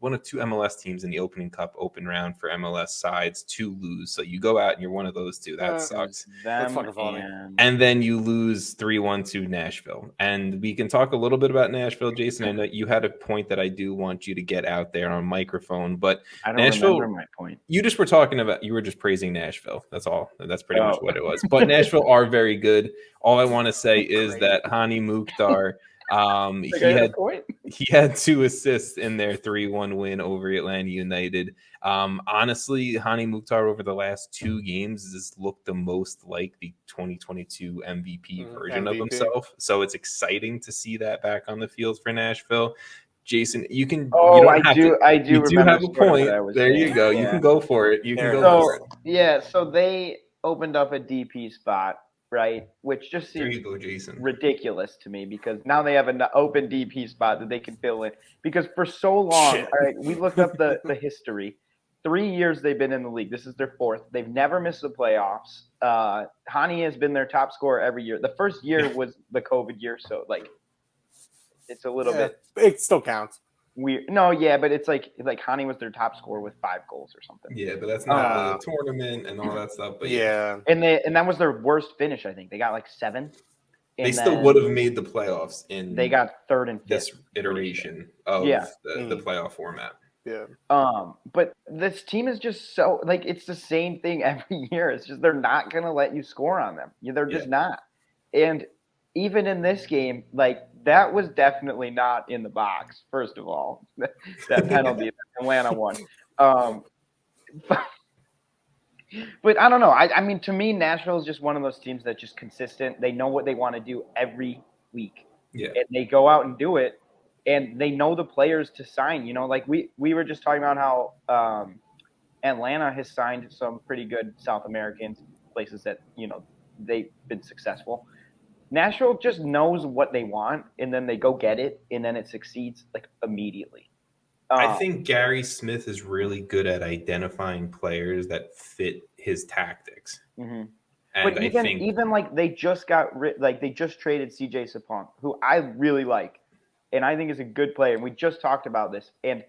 One of two MLS teams in the opening cup open round for MLS sides to lose. So you go out and you're one of those two. That sucks. That's fucking funny. And then you lose 3-1 to Nashville. And we can talk a little bit about Nashville, Jason. I know you had a point that I do want you to get out there on microphone, but I don't remember my point. You were just praising Nashville. That's all. That's pretty much what it was. But Nashville are very good. All I want to say is that Hani Mukhtar, he had 2 assists in their 3-1 win over Atlanta United. Honestly, Hani Mukhtar over the last 2 games has looked the most like the 2022 MVP version of himself. So it's exciting to see that back on the field for Nashville. Jason, you can. I do have a point. There you go. Yeah. You can go for it. So they opened up a DP spot. Right, which just seems ridiculous to me because now they have an open DP spot that they can fill in. Because for so long, all right, we looked up the history. 3 years they've been in the league. This is their 4th. They've never missed the playoffs. Hani has been their top scorer every year. The first year was the COVID year, so it's a little bit. It still counts. Weird. No, yeah, but it's like Hani was their top scorer with 5 goals or something. Yeah, but that's not the tournament and all that stuff. But yeah, and that was their worst finish. I think they got 7. They still would have made the playoffs in. They got 3rd and 5th. This iteration of the playoff format. Yeah. But this team is just so it's the same thing every year. It's just they're not gonna let you score on them. They're just not. And even in this game, that was definitely not in the box, first of all. That penalty that Atlanta won. But I don't know. I mean, to me, Nashville is just one of those teams that's just consistent. They know what they want to do every week. Yeah. And they go out and do it, and they know the players to sign. You know, like we were just talking about how Atlanta has signed some pretty good South American places that, you know, they've been successful. Nashville just knows what they want, and then they go get it, and then it succeeds like immediately. I think Gary Smith is really good at identifying players that fit his tactics. Mm-hmm. And but even like they just they just traded CJ Sapong, who I really like, and I think is a good player. And we just talked about this, and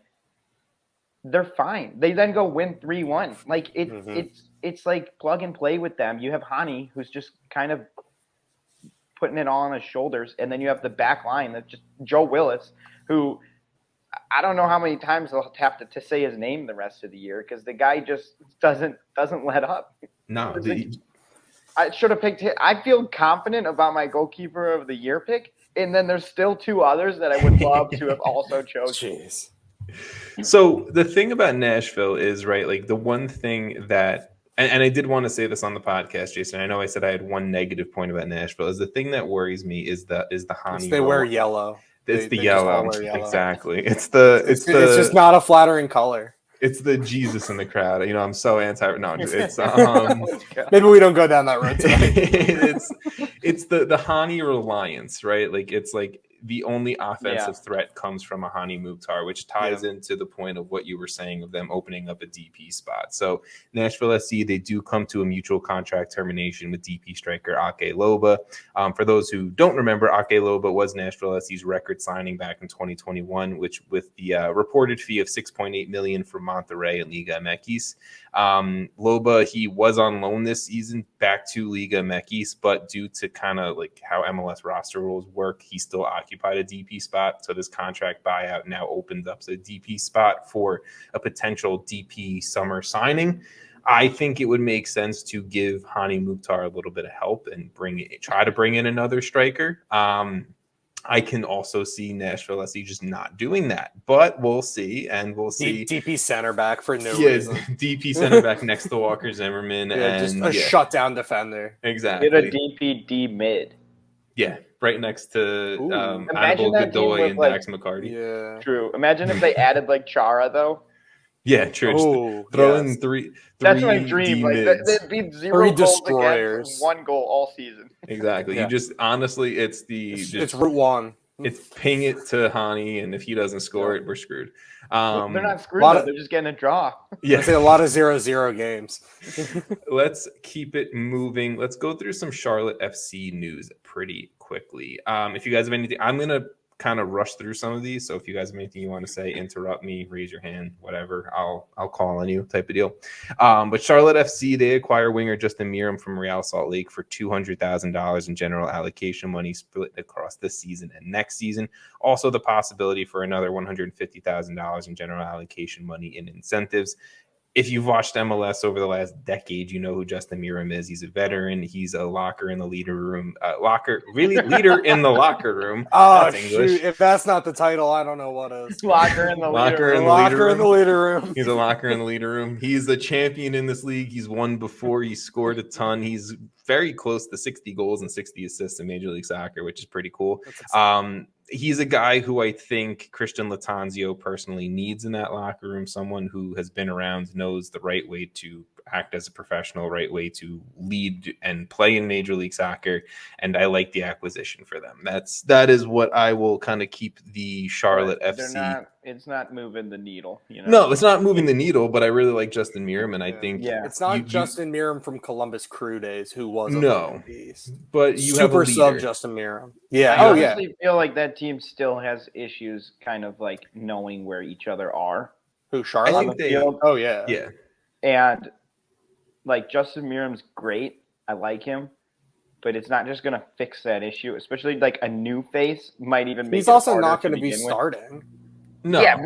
they're fine. They then go win 3-1. Like it's like plug and play with them. You have Hani, who's just kind of putting it all on his shoulders, and then you have the back line that's just Joe Willis, who I don't know how many times they'll have to say his name the rest of the year because the guy just doesn't let up. No, I should have picked him. I feel confident about my goalkeeper of the year pick, and then there's still two others that I would love to have also chosen. Jeez. So the thing about Nashville is, right, like the one thing that, and I did want to say this on the podcast, Jason, I know I said I had one negative point about Nashville, is the thing that worries me is the Hani. They wear yellow. It's the yellow. Exactly. It's just not a flattering color. It's the Jesus in the crowd. You know, I'm so anti. No, it's maybe we don't go down that road today. it's the Hani reliance, right? Like it's like the only offensive threat comes from a Hani Mukhtar, which ties into the point of what you were saying of them opening up a DP spot. So Nashville SC, they do come to a mutual contract termination with DP striker Ake Loba. For those who don't remember, Ake Loba was Nashville SC's record signing back in 2021, which with the reported fee of $6.8 million for Monterrey and Liga MX. Loba, he was on loan this season back to Liga MX, but due to kind of like how MLS roster rules work, he still occupied a DP spot. So this contract buyout now opens up a DP spot for a potential DP summer signing. I think it would make sense to give Hani Mukhtar a little bit of help and try to bring in another striker. I can also see Nashville SC just not doing that, but we'll see, and we'll see. DP center back for no reason. DP center back next to Walker Zimmerman, and just a shutdown defender. Exactly. Get a DPD mid. Yeah, right next to Annabelle Godoy and like, Dax McCarty. Yeah, true. Imagine if they added like Chara though. Yeah, true. Throw in three. That's my dream. Like they'd be 0 goals against, 1 goal all season. Exactly. Yeah. You just honestly, it's Route 1. It's ping it to Hani, and if he doesn't score it, we're screwed. They're not screwed. They're just getting a draw. Yeah, I say a lot of 0-0 games. Let's keep it moving. Let's go through some Charlotte FC news pretty quickly. If you guys have anything, I'm gonna kind of rush through some of these. So if you guys have anything you want to say, interrupt me, raise your hand, whatever. I'll call on you, type of deal. But Charlotte FC, they acquire winger Justin Meram from Real Salt Lake for $200,000 in general allocation money split across this season and next season. Also, the possibility for another $150,000 in general allocation money in incentives. If you've watched MLS over the last decade, you know who Justin Meram is. He's a veteran. He's a locker in the leader room. Leader in the locker room. Oh, shoot. If that's not the title, I don't know what is. Locker in the leader room. He's a locker in the leader room. He's a champion in this league. He's won before. He scored a ton. He's very close to 60 goals and 60 assists in Major League Soccer, which is pretty cool. He's a guy who I think Christian Latanzio personally needs in that locker room, someone who has been around, knows the right way to act as a professional, right way to lead and play in Major League Soccer, and I like the acquisition for them. That is what I will kind of keep the Charlotte FC. It's not moving the needle. You know? No, it's not moving the needle, but I really like Justin Meram, and I think it's not Justin Meram from Columbus Crew days who was a beast. But you super have a sub Justin Meram. Yeah. I honestly feel like that team still has issues, kind of like knowing where each other are. Who, Charlotte? Oh yeah. And like Justin Meram's great. I like him. But it's not just going to fix that issue, especially like a new face might even make He's also not going to be starting. No. Yeah,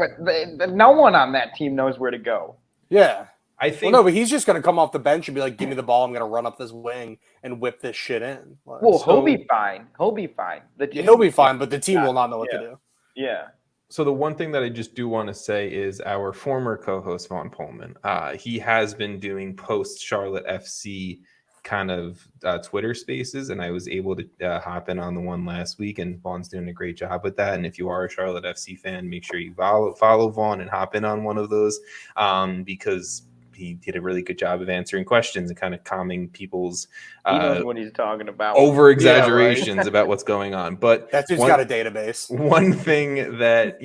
but no one on that team knows where to go. Yeah. I think but he's just going to come off the bench and be like, give me the ball. I'm going to run up this wing and whip this shit in. He'll be fine. He'll be fine. He'll be fine, but the team will not know what to do. Yeah. So the one thing that I just do want to say is our former co-host Vaughn Pullman. He has been doing post Charlotte FC kind of Twitter spaces, and I was able to hop in on the one last week, and Vaughn's doing a great job with that. And if you are a Charlotte FC fan, make sure you follow Vaughn and hop in on one of those, because he did a really good job of answering questions and kind of calming people's he knows what he's talking about. over exaggerations about what's going on. But that dude's got a database. One thing that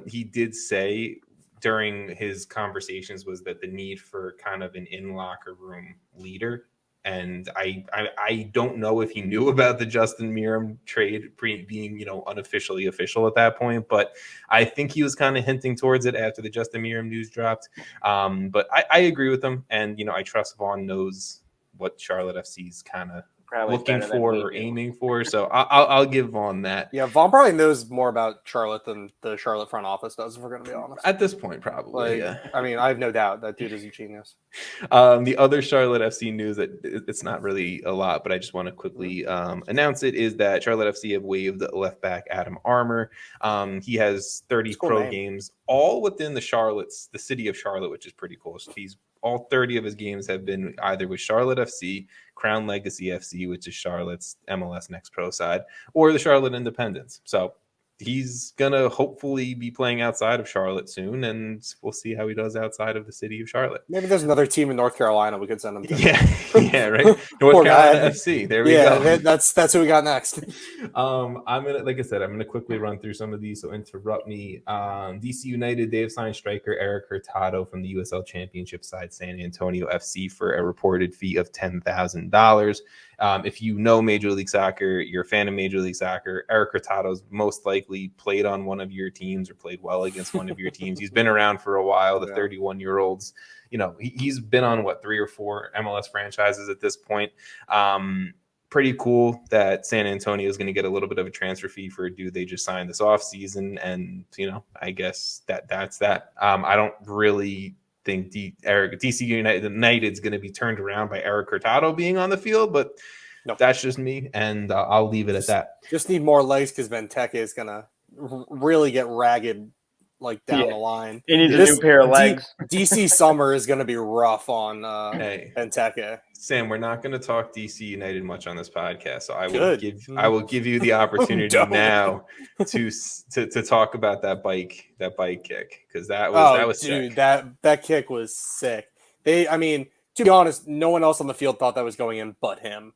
he did say during his conversations was that the need for kind of an in-locker room leader. And I don't know if he knew about the Justin Meram trade being, unofficially official at that point, but I think he was kind of hinting towards it after the Justin Meram news dropped. But I agree with him. And, I trust Vaughn knows what Charlotte FC's kind of looking for or aiming for. So I'll give Vaughn that. Yeah, Vaughn probably knows more about Charlotte than the Charlotte front office does, if we're going to be honest. At this point, probably. Yeah. I mean, I have no doubt that dude is a genius. The other Charlotte FC news that it's not really a lot, but I just want to quickly announce it, is that Charlotte FC have waived left back Adam Armour. He has 30 pro games, all within the city of Charlotte, which is pretty cool. So all 30 of his games have been either with Charlotte FC, Crown Legacy FC, which is Charlotte's MLS Next Pro side, or the Charlotte Independents. So he's going to hopefully be playing outside of Charlotte soon, and we'll see how he does outside of the city of Charlotte. Maybe there's another team in North Carolina we could send him to. Yeah, right. North Carolina FC. There we go. Yeah, that's who we got next. I'm gonna quickly run through some of these, so interrupt me. DC United, they have signed striker Eric Hurtado from the USL Championship side San Antonio FC for a reported fee of $10,000. If you know Major League Soccer, you're a fan of Major League Soccer, Eric Hurtado's most likely played on one of your teams or played well against one of your teams. He's been around for a while. The 31-year-old's, he's been on 3 or 4 MLS franchises at this point. Pretty cool that San Antonio is going to get a little bit of a transfer fee for a dude they just signed this offseason. And, I guess that's that. I don't really think DC United is going to be turned around by Eric Hurtado being on the field, but that's just me, and I'll leave it at that. Just need more legs because Benteke is going to really get ragged down the line. He needs a new pair of legs. DC summer is going to be rough on Benteke. Sam, we're not going to talk DC United much on this podcast, so I will give you the opportunity now to talk about that bike kick, because that was dude, sick. that kick was sick. To be honest, no one else on the field thought that was going in but him.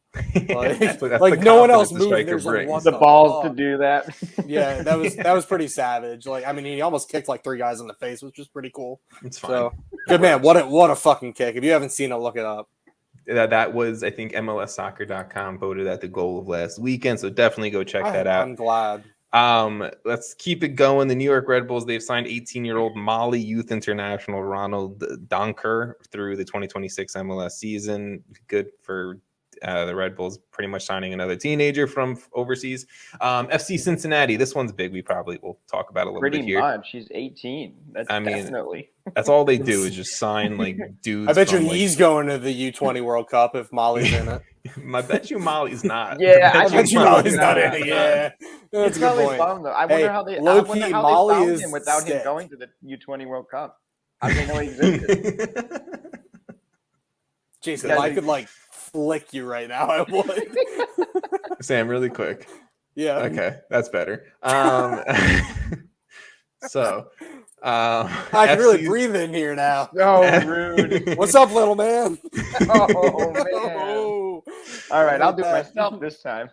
No one else moved. There's the balls to do that. Yeah, that was pretty savage. He almost kicked 3 guys in the face, which was pretty cool. It's fine. So, good man. What a fucking kick. If you haven't seen it, look it up. That was, I think, MLSsoccer.com voted that the goal of last weekend. So definitely go check that out. I'm glad. Let's keep it going. The New York Red Bulls, they've signed 18-year-old Mali Youth International Ronald Donker through the 2026 MLS season. Good for the Red Bulls, pretty much signing another teenager from overseas. FC Cincinnati, this one's big. We probably will talk about a little bit here. Pretty much. She's 18. Definitely. That's all they do is just sign dudes. I bet you he's going to the U20 World Cup if Molly's in it. I bet you Molly's not. Yeah, I bet you Molly's not in it. Yeah, that's a good point. Bummed, though. I wonder how they found him without him going to the U20 World Cup. How do they know he existed? Jason, if I could flick you right now, I would. Sam, really quick. Yeah. Okay, that's better. So. I can really breathe in here now. Oh, rude. What's up, little man? Oh, man. All right, I'll do it myself this time.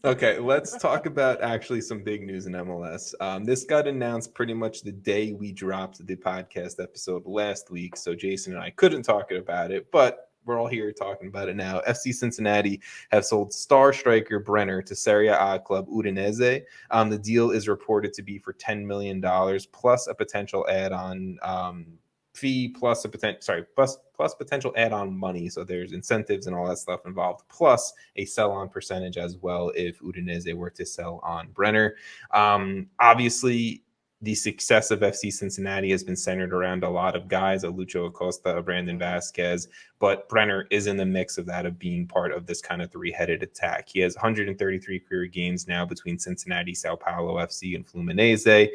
Okay, let's talk about actually some big news in MLS. This got announced pretty much the day we dropped the podcast episode last week, so Jason and I couldn't talk about it, but we're all here talking about it now. FC Cincinnati have sold star striker Brenner to Serie A club Udinese. The deal is reported to be for $10 million plus a potential add-on fee, plus potential add-on money. So there's incentives and all that stuff involved, plus a sell-on percentage as well if Udinese were to sell on Brenner. Obviously, the success of FC Cincinnati has been centered around a lot of guys, Lucho Acosta, Brandon Vasquez, but Brenner is in the mix of that, of being part of this kind of three-headed attack. He has 133 career games now between Cincinnati, Sao Paulo FC, and Fluminense.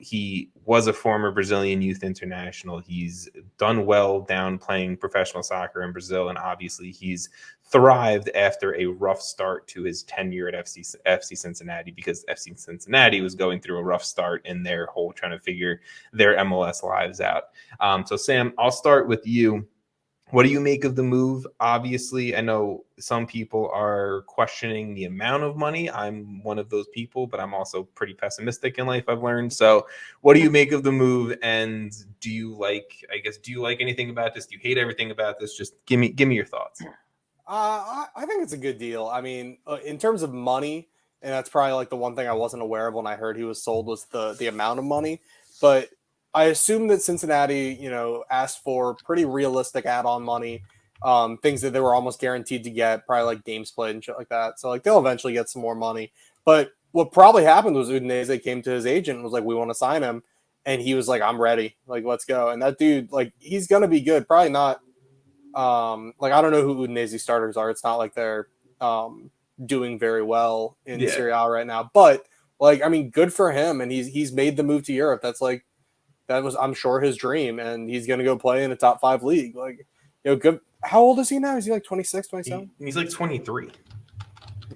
He was a former Brazilian youth international. He's done well down playing professional soccer in Brazil, and obviously he's thrived after a rough start to his tenure at FC Cincinnati, because FC Cincinnati was going through a rough start in their whole trying to figure their MLS lives out. So Sam, I'll start with you. What do you make of the move? Obviously, I know some people are questioning the amount of money. I'm one of those people, but I'm also pretty pessimistic in life, I've learned. So what do you make of the move? And do you like anything about this? Do you hate everything about this? Just give me your thoughts. I think it's a good deal. I mean, in terms of money, and that's probably like the one thing I wasn't aware of when I heard he was sold, was the amount of money. But I assume that Cincinnati, asked for pretty realistic add-on money, things that they were almost guaranteed to get, probably like games played and shit like that. So like they'll eventually get some more money. But what probably happened was Udinese came to his agent and was like, "We want to sign him," and he was like, "I'm ready. Like, let's go." And that dude, like, he's gonna be good. Probably not. I don't know who Udinese starters are. It's not like they're doing very well in Serie A right now. But good for him, and he's made the move to Europe. That was, I'm sure, his dream, and he's gonna go play in a top 5 league. Good. How old is he now? Is he like 26, 27? He's like 23.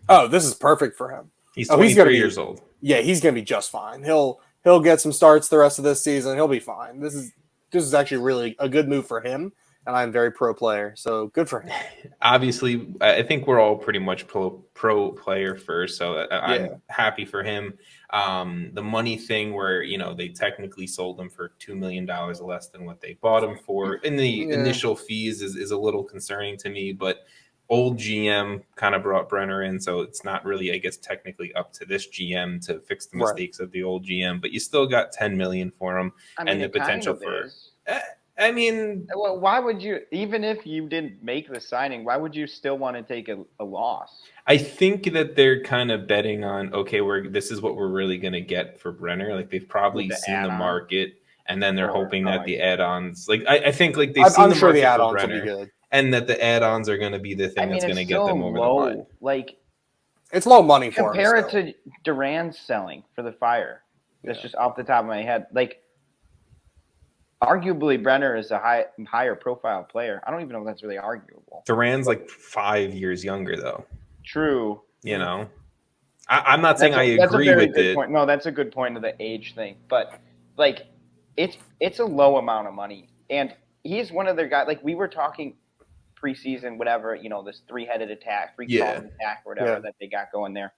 Oh, this is perfect for him. He's 23 years old. Yeah, he's gonna be just fine. He'll get some starts the rest of this season. He'll be fine. This is actually really a good move for him. And I'm very pro player, so good for him. Obviously, I think we're all pretty much pro player first, so I'm happy for him. The money thing, where they technically sold him for $2 million less than what they bought him for, and the initial fees is a little concerning to me. But old GM kind of brought Brenner in, so it's not really, I guess, technically up to this GM to fix the mistakes of the old GM. But you still got $10 million for him, and the potential for. Well, why would you, even if you didn't make the signing, why would you still want to take a loss? I think that they're kind of betting on, this is what we're really going to get for Brenner. Like, they've probably seen the market, and then they're hoping that the add-ons, I think they've seen the market for Brenner, will be good, and that the add-ons are going to be the thing that's going to get them over the line. Like, it's low money for compare it to Duran's selling for the Fire. That's just off the top of my head. Like, arguably, Brenner is a higher profile player. I don't even know if that's really arguable. Duran's like 5 years younger, though. True. I'm not saying I agree with it. Point. No, that's a good point of the age thing. But it's a low amount of money, and he's one of their guys. Like, we were talking preseason, whatever. This three-headed attack, three-column attack, or whatever that they got going there.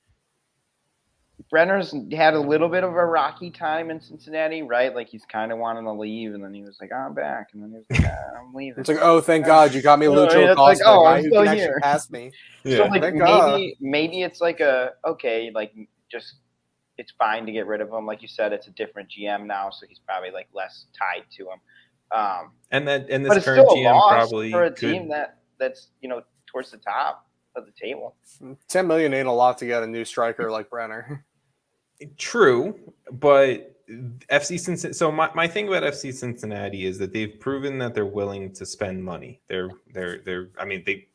Brenner's had a little bit of a rocky time in Cincinnati, right? Like, he's kind of wanting to leave, and then he was like, "I'm back," and then he was like, I'm leaving. It's like, oh, thank God you got me Lucho Acosta, I'm still here. Pass me. So maybe it's like just it's fine to get rid of him. Like you said, it's a different GM now, so he's probably like less tied to him. And this but it's current still a GM loss probably for a team that's towards the top of the table. $10 million ain't a lot to get a new striker like Brenner. True, but FC Cincinnati. So my thing about FC Cincinnati is that they've proven that they're willing to spend money. They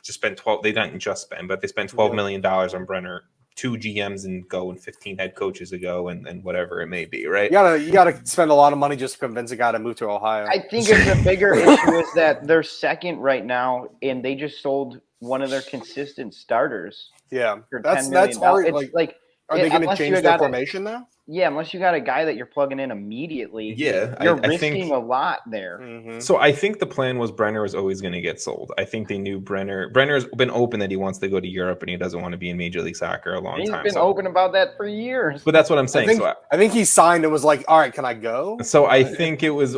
just spent 12. They didn't just spend, but they spent $12 million on Brenner 2 GMs and 15 head coaches ago, and whatever it may be, right? You gotta spend a lot of money just to convince a guy to move to Ohio. I think the bigger issue is that they're second right now, and they just sold one of their consistent starters. Yeah, for $10 million. That's hard. Are they going to change their formation now? Yeah, unless you got a guy that you're plugging in immediately. Yeah, you're risking a lot there. Mm-hmm. So I think the plan was Brenner was always going to get sold. I think they knew Brenner's been open that he wants to go to Europe and he doesn't want to be in Major League Soccer a long time. He's been open about that for years. But that's what I'm saying. I think he signed and was like, "All right, can I go?" So I think it was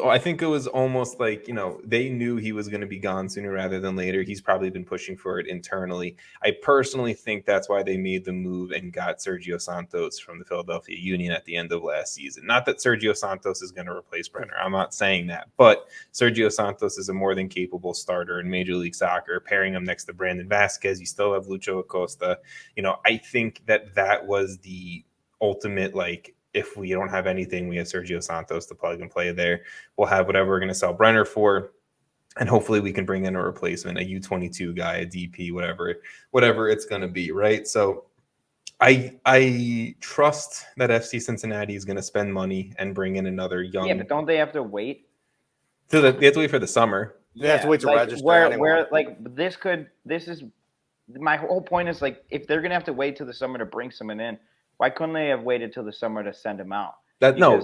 almost like, they knew he was going to be gone sooner rather than later. He's probably been pushing for it internally. I personally think that's why they made the move and got Sergio Santos from the Philadelphia Union at the end of last season. Not that Sergio Santos is going to replace Brenner. I'm not saying that. But Sergio Santos is a more than capable starter in Major League Soccer. Pairing him next to Brandon Vasquez, you still have Lucho Acosta. I think that was the ultimate, if we don't have anything, we have Sergio Santos to plug and play there. We'll have whatever we're going to sell Brenner for. And hopefully we can bring in a replacement, a U22 guy, a DP, whatever it's going to be, right? So I trust that FC Cincinnati is going to spend money and bring in another young. Yeah, but don't they have to wait? They have to wait for the summer. They have to wait to register. Where like this is my whole point is like if they're going to have to wait till the summer to bring someone in, why couldn't they have waited till the summer to send him out?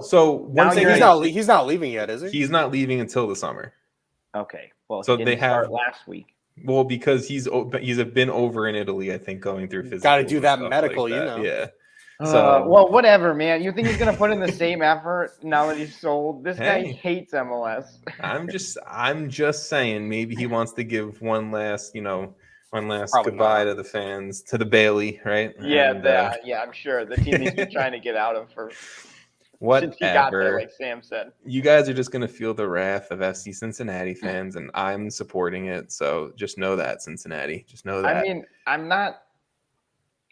So one thing he's not leaving yet, is he? He's not leaving until the summer. Okay. Well, so he they have last week. Well, because he's been over in Italy, I think, going through physical. Got to do that medical, like that. Yeah. So well, whatever, man. You think he's gonna put in the same effort now that he's sold? This guy hates MLS. I'm just saying, maybe he wants to give one last Probably goodbye to the fans, to the Bailey, right? Yeah, and, I'm sure the team he's been trying to get out of for. Whatever. Since he got there, like Sam said. You guys are just going to feel the wrath of FC Cincinnati fans, and I'm supporting it. So just know that, Cincinnati. Just know that. I mean, I'm not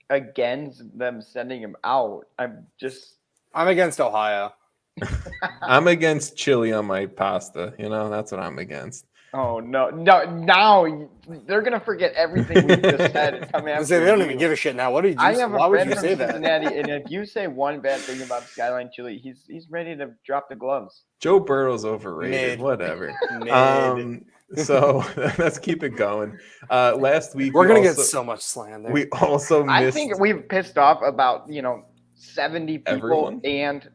against them sending him out. I'm against Ohio. I'm against chili on my pasta. That's what I'm against. Oh, no. Now they're going to forget everything we just said. They don't even give a shit now. Why would you say that? And if you say one bad thing about Skyline Chili, he's ready to drop the gloves. Joe Burrow's overrated. Whatever. So let's keep it going. Last week we're going to get so much slam there. We also missed. I think we've pissed off about 70 people everyone? and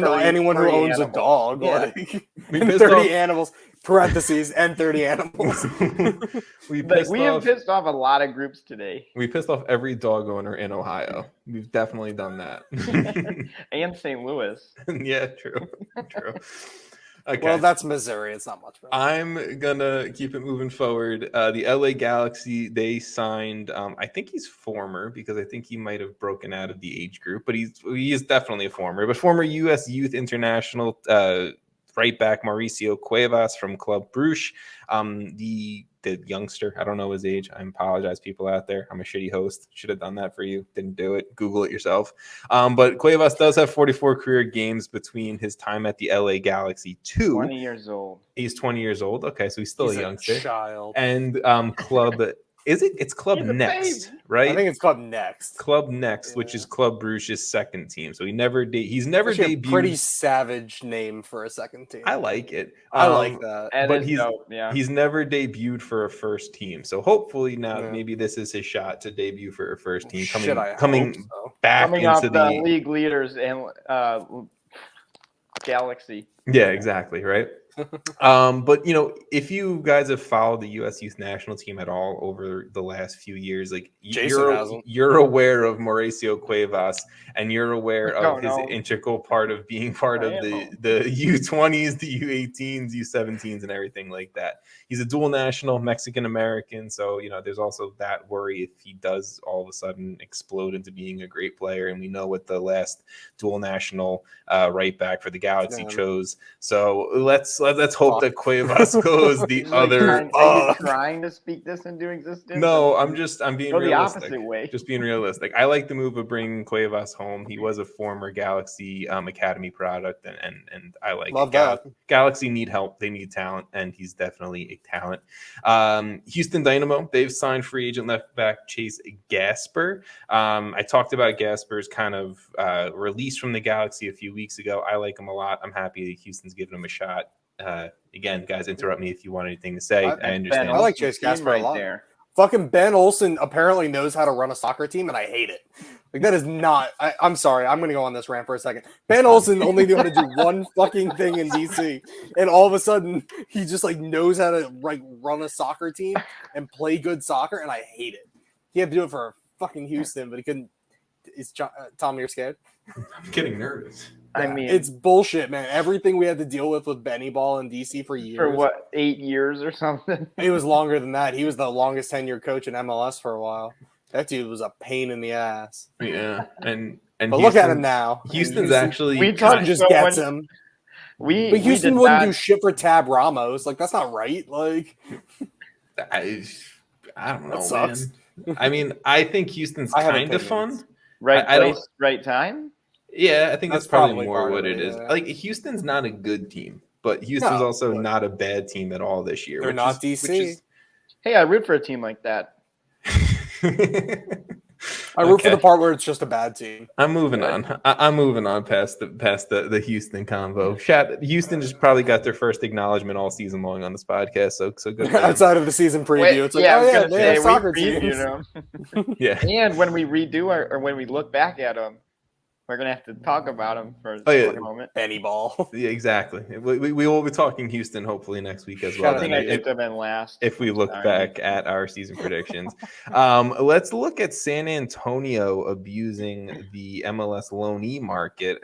anyone who owns animals. A dog. Yeah. We 30 animals. Parentheses and 30 animals. We have pissed off a lot of groups today. We pissed off every dog owner in Ohio. We've definitely done that. And St. Louis. Yeah, true. Okay. Well, that's Missouri. It's not much better. I'm gonna keep it moving forward. The LA Galaxy, they signed. I think he's former because I think he might have broken out of the age group, but he is definitely a former. But former U.S. Youth International right back Mauricio Cuevas from Club Brugge. The youngster, I don't know his age. I apologize, people out there. I'm a shitty host. Should have done that for you. Didn't do it. Google it yourself. But Cuevas does have 44 career games between his time at the LA Galaxy 20 years old. He's 20 years old. Okay, so he's still a youngster. Child. And Club... It's Club Next, right? I think it's Club Next. Club Next, which is Club Brugge's second team. So he's never debuted. A pretty savage name for a second team. I like it. I like that. But he's never debuted for a first team. So hopefully now maybe this is his shot to debut for a first team. Coming back into the league leaders and Galaxy. Yeah, exactly, right? But if you guys have followed the U.S. Youth National Team at all over the last few years, like you're aware of Mauricio Cuevas, and you're aware of his integral part of being part of the U20s, the U18s, U17s, and everything like that. He's a dual national, Mexican American, so there's also that worry if he does all of a sudden explode into being a great player, and we know what the last dual national right back for the Galaxy chose. So let's hope that Cuevas goes the other. Are you trying to speak this into existence? No, I'm being realistic. The opposite way. Just being realistic. I like the move of bringing Cuevas home. He was a former Galaxy Academy product, and I like Love that. Galaxy need help. They need talent, and he's definitely a talent. Houston Dynamo, they've signed free agent left back Chase Gasper. I talked about Gasper's kind of release from the Galaxy a few weeks ago. I like him a lot. I'm happy that Houston's giving him a shot. Again, guys, interrupt me if you want anything to say. I understand. I like Chase Gasper a lot. There. Fucking Ben Olsen apparently knows how to run a soccer team, and I hate it. Like, that is not... I'm sorry. I'm going to go on this rant for a second. Ben Olsen only knew how to do one fucking thing in DC, and all of a sudden, he just, knows how to, run a soccer team and play good soccer, and I hate it. He had to do it for fucking Houston, but he couldn't... Tom, you're scared? I'm getting nervous. Yeah, I mean, it's bullshit, man. Everything we had to deal with Benny Ball in DC for years. For what, 8 years or something? It was longer than that. He was the longest tenured coach in MLS for a while. That dude was a pain in the ass. Yeah, and but look at him now. Houston's actually just gets him. But Houston wouldn't do shit for Tab Ramos. That's not right. I don't know, that sucks. Man. I mean, I think Houston's kind of fun. Right place, right time. Yeah, I think that's probably more part what of it is. yeah. Like Houston's not a good team, but Houston's also not a bad team at all this year. They're not DC. Hey, I root for a team like that. I root for the part where it's just a bad team. I'm moving on. I'm moving on past the Houston convo. Houston just probably got their first acknowledgement all season long on this podcast. So good. Outside of the season preview, it's like, they have soccer teams. Yeah. And when we redo or when we look back at them, we're gonna have to talk about them for a moment. Benny ball. Yeah, exactly. We will be talking Houston hopefully next week as well. I think I picked them in last. If we look back at our season predictions, let's look at San Antonio abusing the MLS loanee market.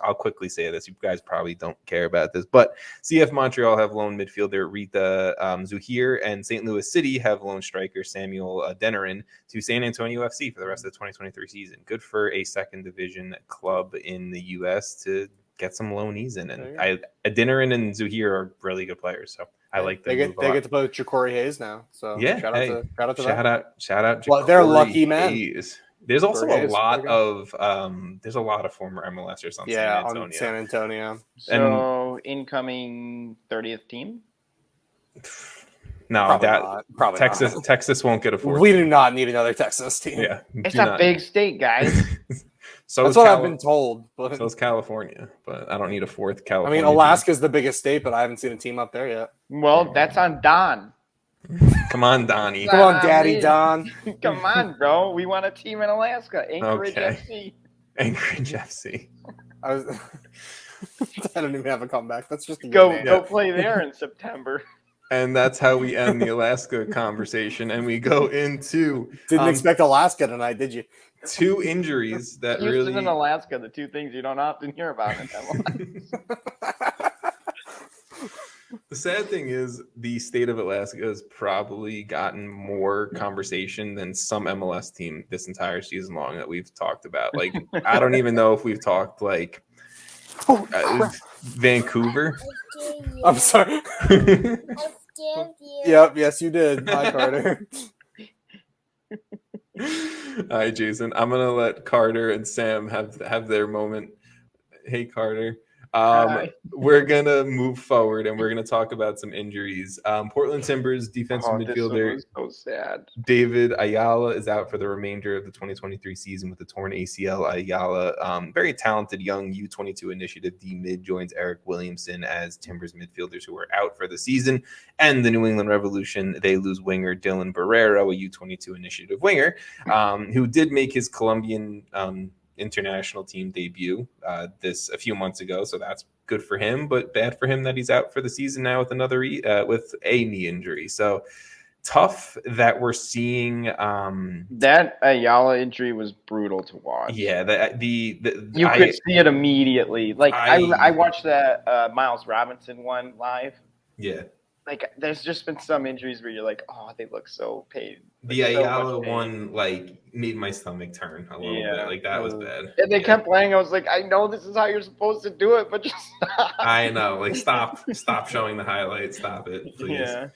I'll quickly say this. You guys probably don't care about this, but CF Montreal have loaned midfielder Rita Zuhir, and St. Louis City have loaned striker Samuel Denerin to San Antonio FC for the rest of the 2023 season. Good for a second division club in the U.S. to get some loanees in, and Denerin and Zuhir are really good players, so I like them. They get to play with Ja'Cory Hayes now, so yeah. Shout out to them. Shout out. Well, they're lucky men. Hayes. There's also a lot of former MLSers on San Antonio. On San Antonio. So incoming 30th team? No, probably Texas. Not. Texas won't get a fourth. We do not need another Texas team. Yeah, it's a big state, guys. So that's what I've been told. So is California, but I don't need a fourth California. I mean, Alaska's the biggest state, but I haven't seen a team up there yet. Well, that's on Don. Come on, Donnie. Come on, Daddy Don. Come on, bro. We want a team in Alaska. Anchorage FC. Anchorage FC. I don't even have a comeback. That's just go play there in September. And that's how we end the Alaska conversation. And we go into... Didn't expect Alaska tonight, did you? Two injuries that Houston really... and Alaska, the two things you don't often hear about in MLS. The sad thing is the state of Alaska has probably gotten more conversation than some MLS team this entire season long that we've talked about. Like, I don't even know if we've talked, like, Vancouver. I'm sorry. Yep, yes, you did. Hi, Carter. All right, Jason. I'm gonna let Carter and Sam have their moment. Hey, Carter. We're gonna move forward and we're gonna talk about some injuries. Portland Timbers defensive midfielder this was so sad. David Ayala is out for the remainder of the 2023 season with a torn ACL. Ayala, very talented young U22 initiative D mid, joins Eric Williamson as Timbers midfielders who are out for the season. And the New England Revolution, they lose winger Dylan Barrero, a U22 initiative winger, who did make his Colombian international team debut this a few months ago, so that's good for him, but bad for him that he's out for the season now with with a knee injury. So tough that we're seeing that Ayala injury was brutal to watch. Yeah, you could see it immediately. Like I watched the Miles Robinson one live. Yeah. Like, there's just been some injuries where you're like, oh, they look so pain. The Ayala one, like, made my stomach turn a little bit. Like, that was bad. And they kept playing. I was like, I know this is how you're supposed to do it, but just stop. I know. Like, stop showing the highlights. Stop it, please. Yeah.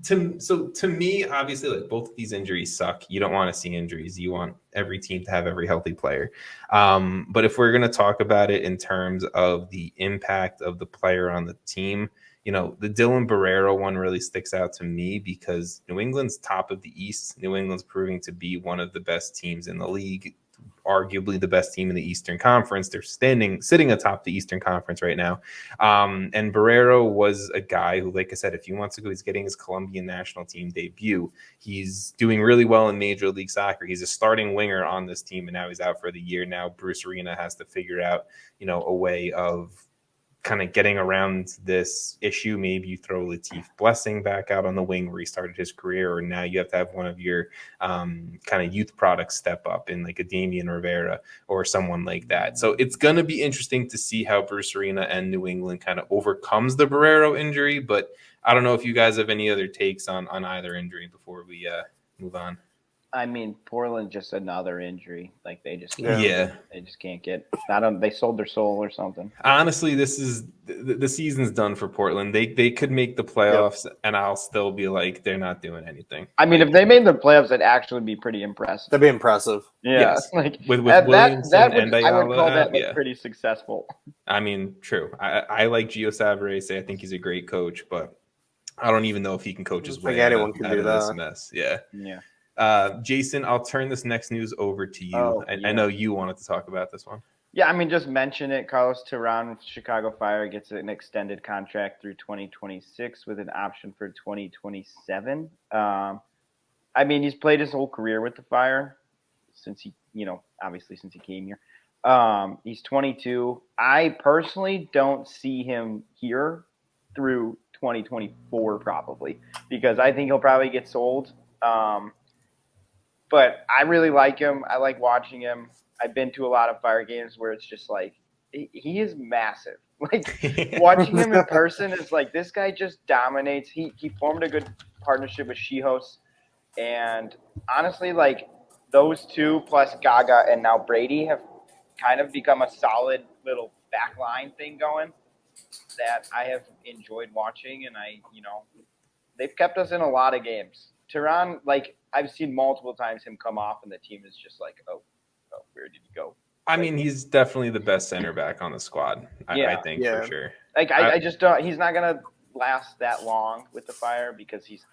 To me, obviously, like, both of these injuries suck. You don't want to see injuries. You want every team to have every healthy player. But if we're going to talk about it in terms of the impact of the player on the team, you know, the Dylan Barrero one really sticks out to me because New England's top of the East. New England's proving to be one of the best teams in the league, arguably the best team in the Eastern Conference. They're sitting atop the Eastern Conference right now. And Barrero was a guy who, like I said, a few months ago, he's getting his Colombian national team debut. He's doing really well in Major League Soccer. He's a starting winger on this team, and now he's out for the year. Now Bruce Arena has to figure out, you know, a way of kind of getting around this issue. Maybe you throw Latif Blessing back out on the wing where he started his career, or now you have to have one of your kind of youth products step up in like a Damian Rivera or someone like that. So it's going to be interesting to see how Bruce Arena and New England kind of overcomes the Barrero injury, but I don't know if you guys have any other takes on either injury before we move on. I mean, Portland just another injury. Like they just they just can't get. They sold their soul or something. Honestly, this is the season's done for Portland. They could make the playoffs, and I'll still be like, they're not doing anything. I mean, if they made the playoffs, that'd actually be pretty impressive. That'd be impressive. Yeah, yes. like with Williamson and Ayala, I would call that pretty successful. I mean, true. I like Gio Savarese. I think he's a great coach, but I don't even know if he can coach his way anyone can do that. This mess. Yeah. Yeah. Jason, I'll turn this next news over to you. I know you wanted to talk about this one. Yeah, I mean, just mention it. Carlos Terán with Chicago Fire gets an extended contract through 2026 with an option for 2027. I mean, he's played his whole career with the Fire since he came here. He's 22. I personally don't see him here through 2024 probably because I think he'll probably get sold. But I really like him. I like watching him. I've been to a lot of Fire games where it's just like he is massive. Like watching him in person is like this guy just dominates. He formed a good partnership with Shihos, and honestly, like those two plus Gaga and now Brady have kind of become a solid little backline thing going that I have enjoyed watching, and they've kept us in a lot of games. Terán, like I've seen multiple times him come off, and the team is just like, oh, where did he go? I mean, he's definitely the best center back on the squad. I think for sure. Like I just don't. He's not gonna last that long with the Fire because he's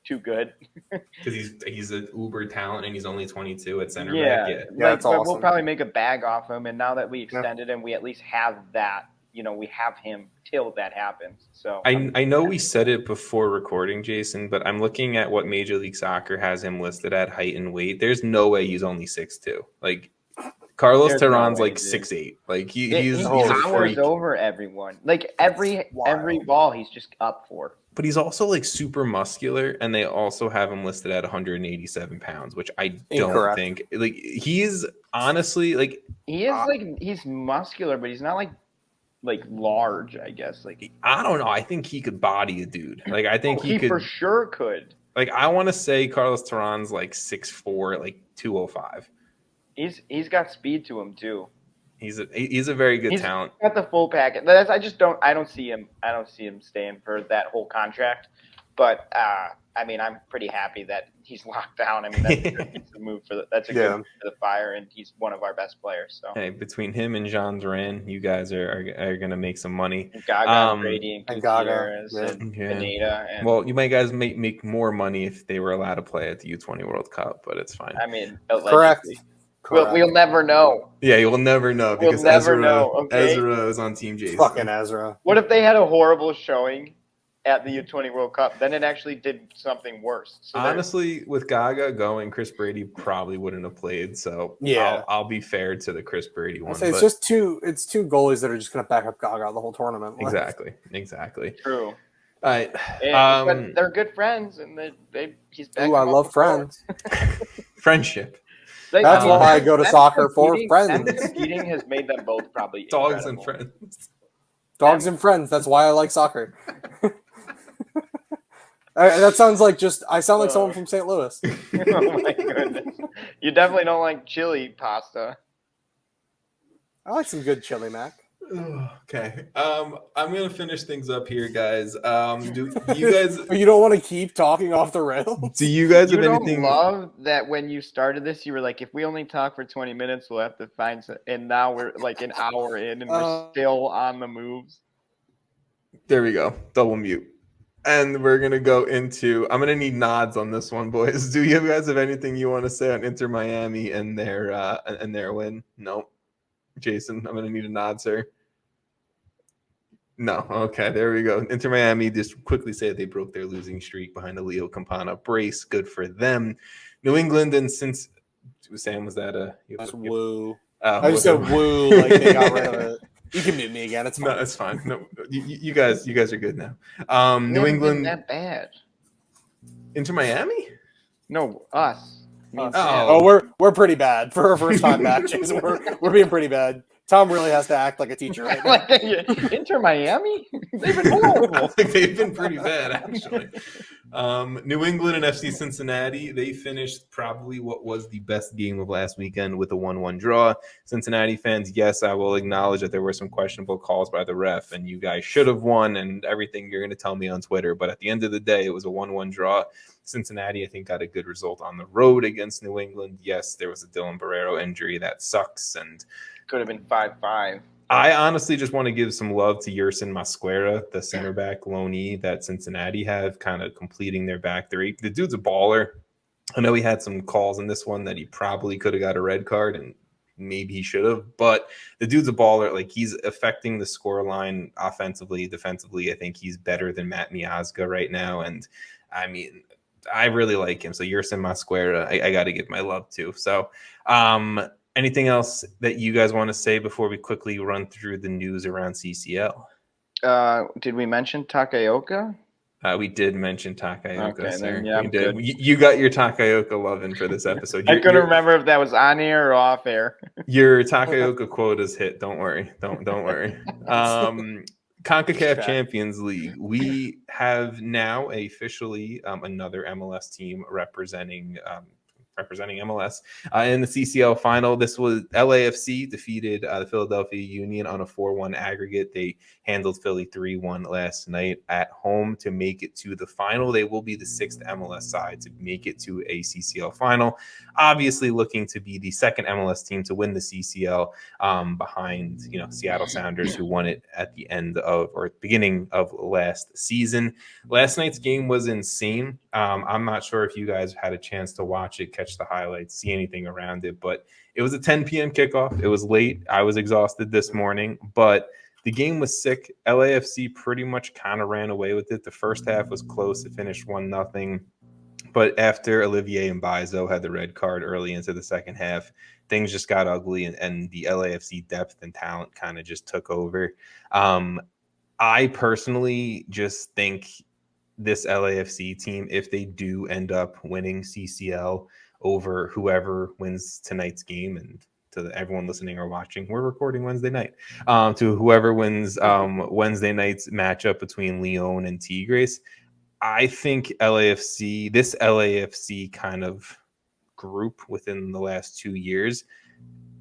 too good. Because he's an uber talent and he's only 22 at center back. Yeah, that's awesome. We'll probably make a bag off him, and now that we extended him, we at least have that. We have him till that happens. So I know we said it before recording, Jason, but I'm looking at what Major League Soccer has him listed at height and weight. There's no way he's only 6'2". Like Carlos Terán's like 6'8". Like he's towers over everyone. Like every ball he's just up for. But he's also like super muscular, and they also have him listed at 187 pounds, which I don't think like he's honestly like he's muscular, but he's not like large, I guess. Like I don't know. I think he could body a dude. Like I think he could for sure could. Like I want to say Carlos Terán's like 6'4", like 205. He's got speed to him too. He's a very good talent. Got the full package. I don't see him staying for that whole contract. But I mean, I'm pretty happy that he's locked down. I mean, that's a move that's a good move for the Fire, and he's one of our best players. So hey, between him and Jean Duran, you guys are gonna make some money. And Gaga, Brady, and Gutierrez, and Pineda. Well, you might guys make more money if they were allowed to play at the U20 World Cup, but it's fine. I mean, correct. We'll never know. Yeah, you'll never know because Ezra is on Team Jason. Fucking Ezra. What if they had a horrible showing at the U20 World Cup? Then it actually did something worse. So honestly, with Gaga going, Chris Brady probably wouldn't have played. So yeah, I'll be fair to the Chris Brady one. It's just two goalies that are just going to back up Gaga the whole tournament. Exactly. True. All right. But they're good friends, and he's back. Ooh, I love friends. Friendship. That's why I go to soccer for friends. Competing has made them both probably dogs incredible. And friends. Dogs and friends. That's why I like soccer. That sounds like I sound like someone from St. Louis. Oh my goodness! You definitely don't like chili pasta. I like some good chili mac. Okay. I'm gonna finish things up here, guys. Do you guys? You don't want to keep talking off the rails? Do you guys have anything? I love that when you started this, you were like, if we only talk for 20 minutes, we'll have to find some. And now we're like an hour in, and we're still on the moves. There we go. Double mute. And we're gonna go into. I'm gonna need nods on this one, boys. Do you guys have anything you want to say on Inter Miami and their win? No. Jason, I'm gonna need a nod, sir. No. Okay, there we go. Inter Miami just quickly say they broke their losing streak behind a Leo Campana brace. Good for them. New England, and since Sam, was that That's woo. I just said woo, like they got rid of it. You can mute me again. It's fine. No, it's fine. No, you guys are good now. New England. That bad. Inter Miami? No, us. We're pretty bad for our first time back, Jason. We're being pretty bad. Tom really has to act like a teacher right now. Inter Miami? They've been horrible. I think they've been pretty bad, actually. New England and FC Cincinnati, they finished probably what was the best game of last weekend with a 1-1 draw. Cincinnati fans, yes, I will acknowledge that there were some questionable calls by the ref, and you guys should have won and everything you're going to tell me on Twitter. But at the end of the day, it was a 1-1 draw. Cincinnati, I think, got a good result on the road against New England. Yes, there was a Dylan Barrero injury. That sucks. And could have been 5-5. I honestly just want to give some love to Yerson Mosquera, the center back loanee that Cincinnati have, kind of completing their back three. The dude's a baller. I know he had some calls in this one that he probably could have got a red card, and maybe he should have. But the dude's a baller. Like, he's affecting the scoreline offensively, defensively. I think he's better than Matt Miazga right now. And, I mean, I really like him. So Yerson Mosquera, I got to give my love to. So, anything else that you guys want to say before we quickly run through the news around CCL? Did we mention Takaoka? We did mention Takaoka, okay, sir. Then, yeah, we did. You got your Takaoka loving for this episode. I couldn't remember if that was on air or off air. Your Takaoka quota's hit. Don't worry. Don't worry. CONCACAF Champions League. We have now officially another MLS team representing MLS in the CCL final. This was LAFC defeated the Philadelphia Union on a 4-1 aggregate. They handled Philly 3-1 last night at home to make it to the final. They will be the sixth MLS side to make it to a CCL final. Obviously looking to be the second MLS team to win the CCL behind, Seattle Sounders, who won it at the end of or beginning of last season. Last night's game was insane. I'm not sure if you guys had a chance to watch it, catch the highlights, see anything around it, but it was a 10 p.m. kickoff. It was late. I was exhausted this morning, but the game was sick. LAFC pretty much kind of ran away with it. The first half was close. It finished 1-0. But after Olivier Mbaizo had the red card early into the second half, things just got ugly, and the LAFC depth and talent kind of just took over. I personally just think this LAFC team, if they do end up winning CCL over whoever wins tonight's game, and to everyone listening or watching, we're recording Wednesday night, to whoever wins Wednesday night's matchup between Lyon and Tigres, I think this LAFC kind of group within the last 2 years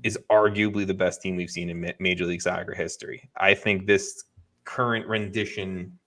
is arguably the best team we've seen in Major League Soccer history. I think this current rendition,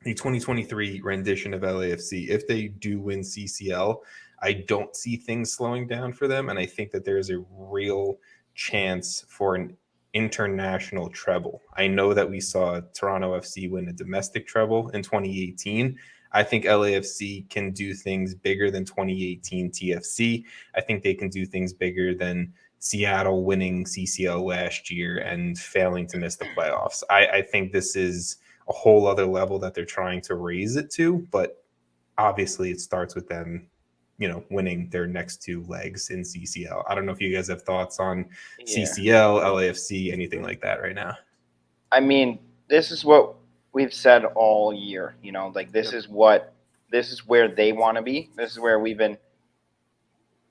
the 2023 rendition of LAFC, if they do win CCL, I don't see things slowing down for them. And I think that there's a real chance for an international treble. I know that we saw Toronto FC win a domestic treble in 2018. I think LAFC can do things bigger than 2018 TFC. I think they can do things bigger than Seattle winning CCL last year and failing to miss the playoffs. I think this is a whole other level that they're trying to raise it to, but obviously it starts with them, winning their next two legs in CCL. I don't know if you guys have thoughts on CCL, LAFC, anything like that right now. I mean, this is what we've said all year, this is where they want to be. This is where we've been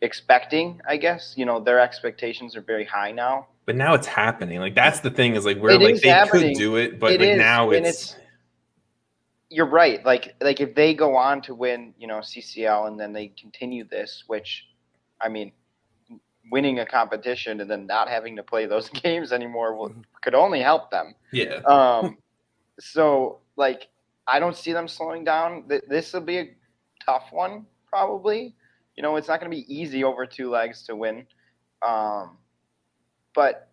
expecting, I guess. Their expectations are very high now. But now it's happening. Like, that's the thing, is like we're like they happening. Could do it, but now it's you're right. Like if they go on to win, CCL, and then they continue this, which, I mean, winning a competition and then not having to play those games anymore could only help them. Yeah. So, I don't see them slowing down. This will be a tough one, probably. It's not going to be easy over 2 legs to win. But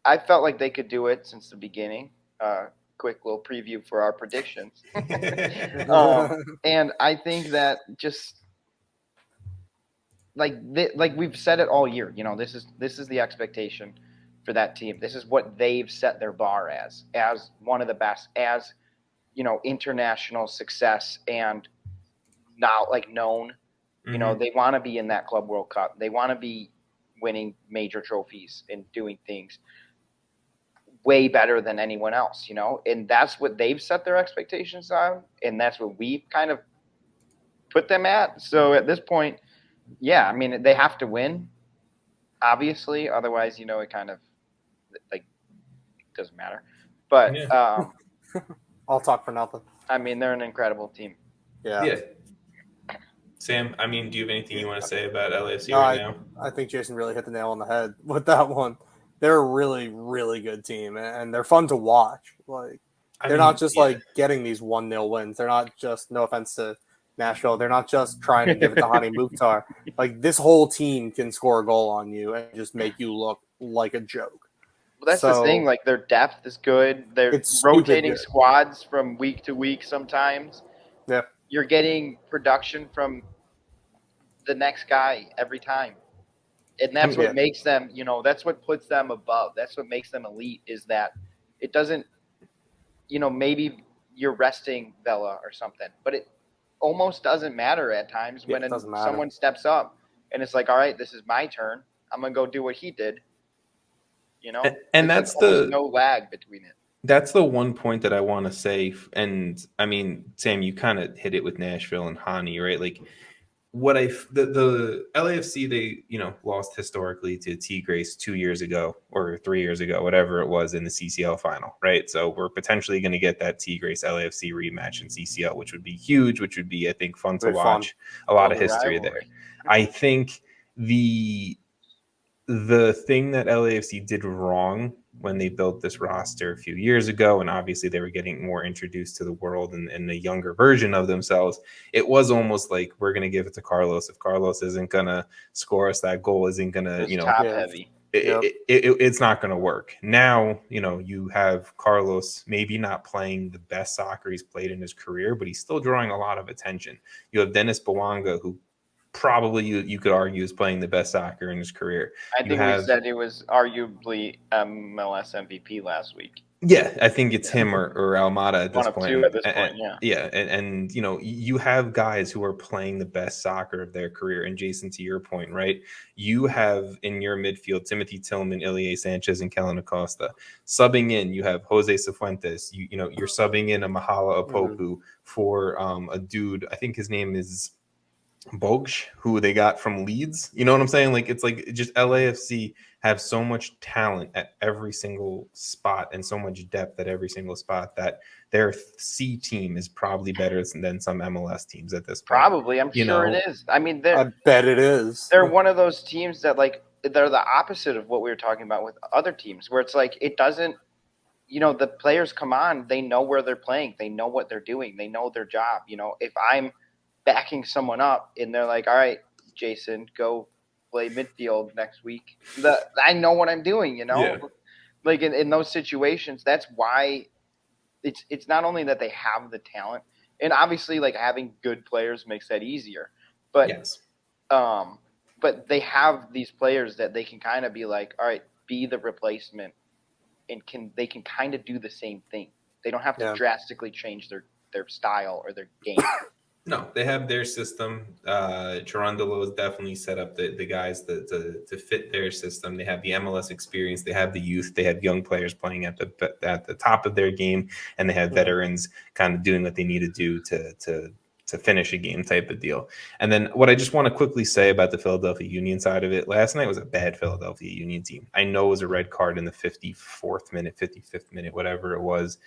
I felt like they could do it since the beginning. Quick little preview for our predictions. And I think that just like we've said it all year, this is the expectation for that team. This is what they've set their bar as one of the best, as international success, and now known. Mm-hmm. They want to be in that Club World Cup. They want to be winning major trophies and doing things way better than anyone else, and that's what they've set their expectations on, and that's what we kind of put them at. So at this point, yeah, I mean, they have to win, obviously, otherwise, it kind of doesn't matter. But I'll talk for nothing. I mean, they're an incredible team. Yeah. Sam, I mean, do you have anything you want to say about LAFC No, right now? I think Jason really hit the nail on the head with that one. They're a really, really good team, and they're fun to watch. Like they're not just like getting these 1-0 wins. They're not just, no offense to Nashville, they're not just trying to give it to Hani Mukhtar. Like this whole team can score a goal on you and just make you look like a joke. Well, that's the thing. Like their depth is good. They're rotating squads from week to week sometimes. Yeah. You're getting production from the next guy every time. And that's what makes them, that's what puts them above. That's what makes them elite, is that it doesn't, maybe you're resting Vela or something, but it almost doesn't matter at times when someone steps up and it's like, all right, this is my turn. I'm going to go do what he did. And that's no lag between it. That's the one point that I want to say. And I mean, Sam, you kind of hit it with Nashville and Hani, right? Like the LAFC, they, lost historically to Tigres 2 years ago or 3 years ago, whatever it was, in the CCL final, right? So we're potentially going to get that Tigres LAFC rematch in CCL, which would be huge, which would be, I think, fun to watch. A lot of history there. I think the thing that LAFC did wrong when they built this roster a few years ago, and obviously they were getting more introduced to the world and a younger version of themselves, it was almost like, we're going to give it to Carlos. If Carlos isn't going to score us that goal, isn't going to, top heavy. It's not going to work. Now, you have Carlos maybe not playing the best soccer he's played in his career, but he's still drawing a lot of attention. You have Dennis Bouanga, who probably you could argue is playing the best soccer in his career. I think we said he was arguably MLS MVP last week. Yeah, I think it's him or Almada at this point. One of two at this point, yeah. Yeah, and you have guys who are playing the best soccer of their career. And Jason, to your point, right? You have in your midfield Timothy Tillman, Ilie Sanchez, and Kellen Acosta. Subbing in, you have Jose Cifuentes. You're subbing in a Mahala Opoku for a dude. I think his name is Bogue, who they got from Leeds. You know what I'm saying? Like, it's like just LAFC have so much talent at every single spot and so much depth at every single spot that their C team is probably better than some MLS teams at this point. Probably. I'm sure it is. I mean, I bet it is. They're one of those teams that, like, they're the opposite of what we were talking about with other teams, where it's like, it doesn't, the players come on, they know where they're playing. They know what they're doing. They know their job. If I'm backing someone up and they're like, all right, Jason, go play midfield next week, I know what I'm doing. Yeah. Like in those situations, that's why it's not only that they have the talent, and obviously like having good players makes that easier, but yes. But they have these players that they can kind of be like, all right, be the replacement, and they can kind of do the same thing. They don't have to drastically change their style or their game. No, they have their system. Cherundolo is definitely set up the guys to fit their system. They have the MLS experience. They have the youth. They have young players playing at the top of their game, and they have veterans kind of doing what they need to do to finish a game type of deal. And then what I just want to quickly say about the Philadelphia Union side of it, last night was a bad Philadelphia Union team. I know it was a red card in the 54th minute, 55th minute, whatever it was.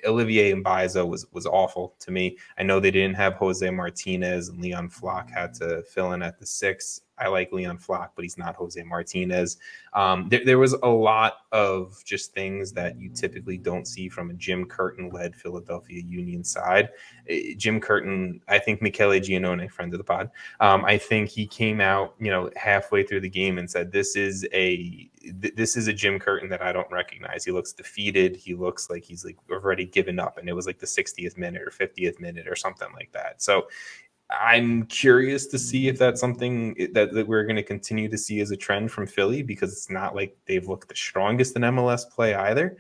Olivier Mbaizo was awful to me. I know they didn't have Jose Martinez, and Leon Flock had to fill in at the 6. I like Leon Flock, but he's not Jose Martinez. There was a lot of just things that you typically don't see from a Jim Curtin-led Philadelphia Union side. Jim Curtin, I think Michele Giannone, friend of the pod, I think he came out, halfway through the game and said, this is a Jim Curtin that I don't recognize. He looks defeated. He looks like he's like already given up, and it was like the 60th minute or 50th minute or something like that. So I'm curious to see if that's something that we're going to continue to see as a trend from Philly, because it's not like they've looked the strongest in MLS play either.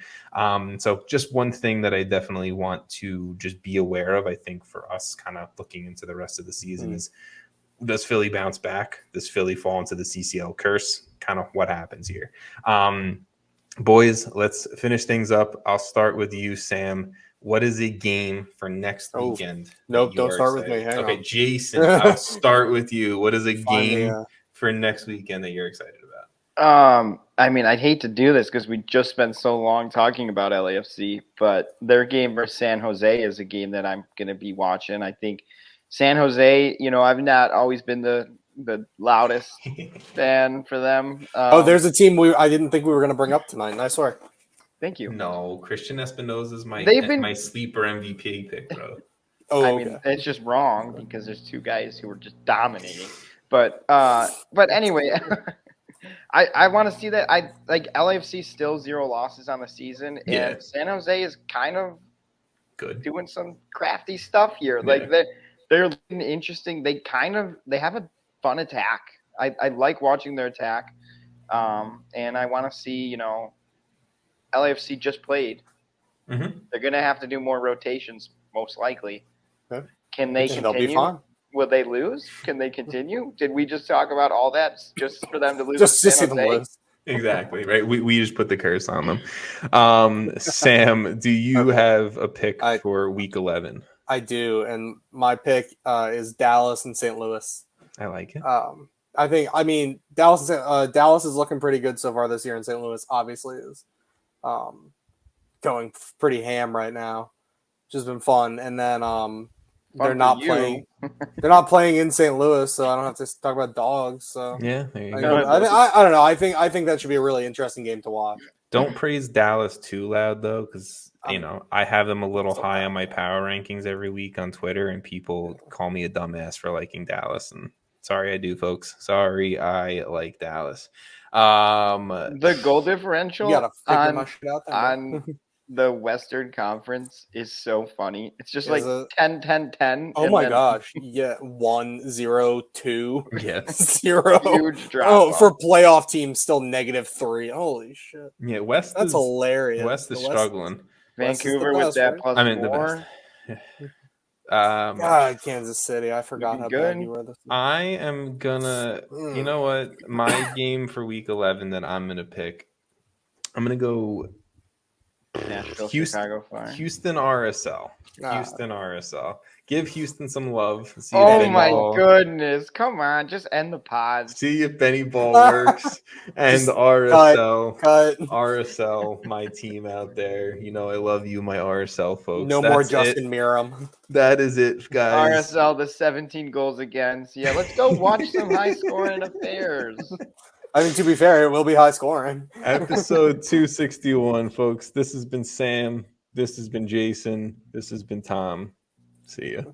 So just one thing that I definitely want to just be aware of, I think, for us kind of looking into the rest of the season is, does Philly bounce back? Does Philly fall into the CCL curse? Kind of what happens here. Boys, let's finish things up. I'll start with you, Sam. What is a game for next weekend? Nope, don't start with me. Hang on. Jason, I'll start with you. What is a game for next weekend that you're excited about? I mean, I'd hate to do this because we just spent so long talking about LAFC, but their game versus San Jose is a game that I'm going to be watching. I think San Jose, I've not always been the loudest fan for them. There's a team I didn't think we were going to bring up tonight. Nice work. Thank you. No, Christian Espinosa is my sleeper MVP pick, bro. It's just wrong because there's two guys who are just dominating. But anyway, I want to see that. I like LAFC still 0 losses on the season, and San Jose is kind of good, doing some crafty stuff here. Like they're interesting. They have a fun attack. I like watching their attack, and I want to see LAFC just played. Mm-hmm. They're gonna have to do more rotations most likely. Okay. Can they continue? They'll be fine. Will they lose? Can they continue? Did we just talk about all that just for them to lose? Just to see them lose. Exactly, right? We just put the curse on them. Sam, do you have a pick for Week 11? I do, and my pick is Dallas and St. Louis. I like it. Dallas is looking pretty good so far this year, and St. Louis obviously is going pretty ham right now, which has been fun. And then they're not playing. They're not playing in St. Louis, so I don't have to talk about dogs. So yeah, there you go. I don't know. I think that should be a really interesting game to watch. Don't praise Dallas too loud though, because I have them a little high on my power rankings every week on Twitter, and people call me a dumbass for liking Dallas. And sorry, I do, folks. Sorry, I like Dallas. The goal differential you gotta figure my shit out there, on the Western Conference is so funny. It's just like 10-10-10. Oh my gosh. Yeah. 1-0-2. Yes. 0. Huge drop. For playoff teams, still -3. Holy shit. Yeah, That's hilarious. West is struggling. Vancouver with that plus I mean, the 4. best. Kansas City. I forgot how good. bad you were this week. I am gonna you know what? My game for Week 11 that I'm gonna pick, I'm gonna go Nashville, Chicago Fire. Houston RSL. Houston RSL. Give Houston some love. Oh my goodness. Come on. Just end the pod. See if Benny Ball works. And RSL. Cut. RSL, my team out there. I love you, my RSL folks. No more Justin Miram. That is it, guys. RSL, the 17 goals against. Yeah, let's go watch some high scoring affairs. I mean, to be fair, it will be high scoring. Episode 261, folks. This has been Sam. This has been Jason. This has been Tom. See ya.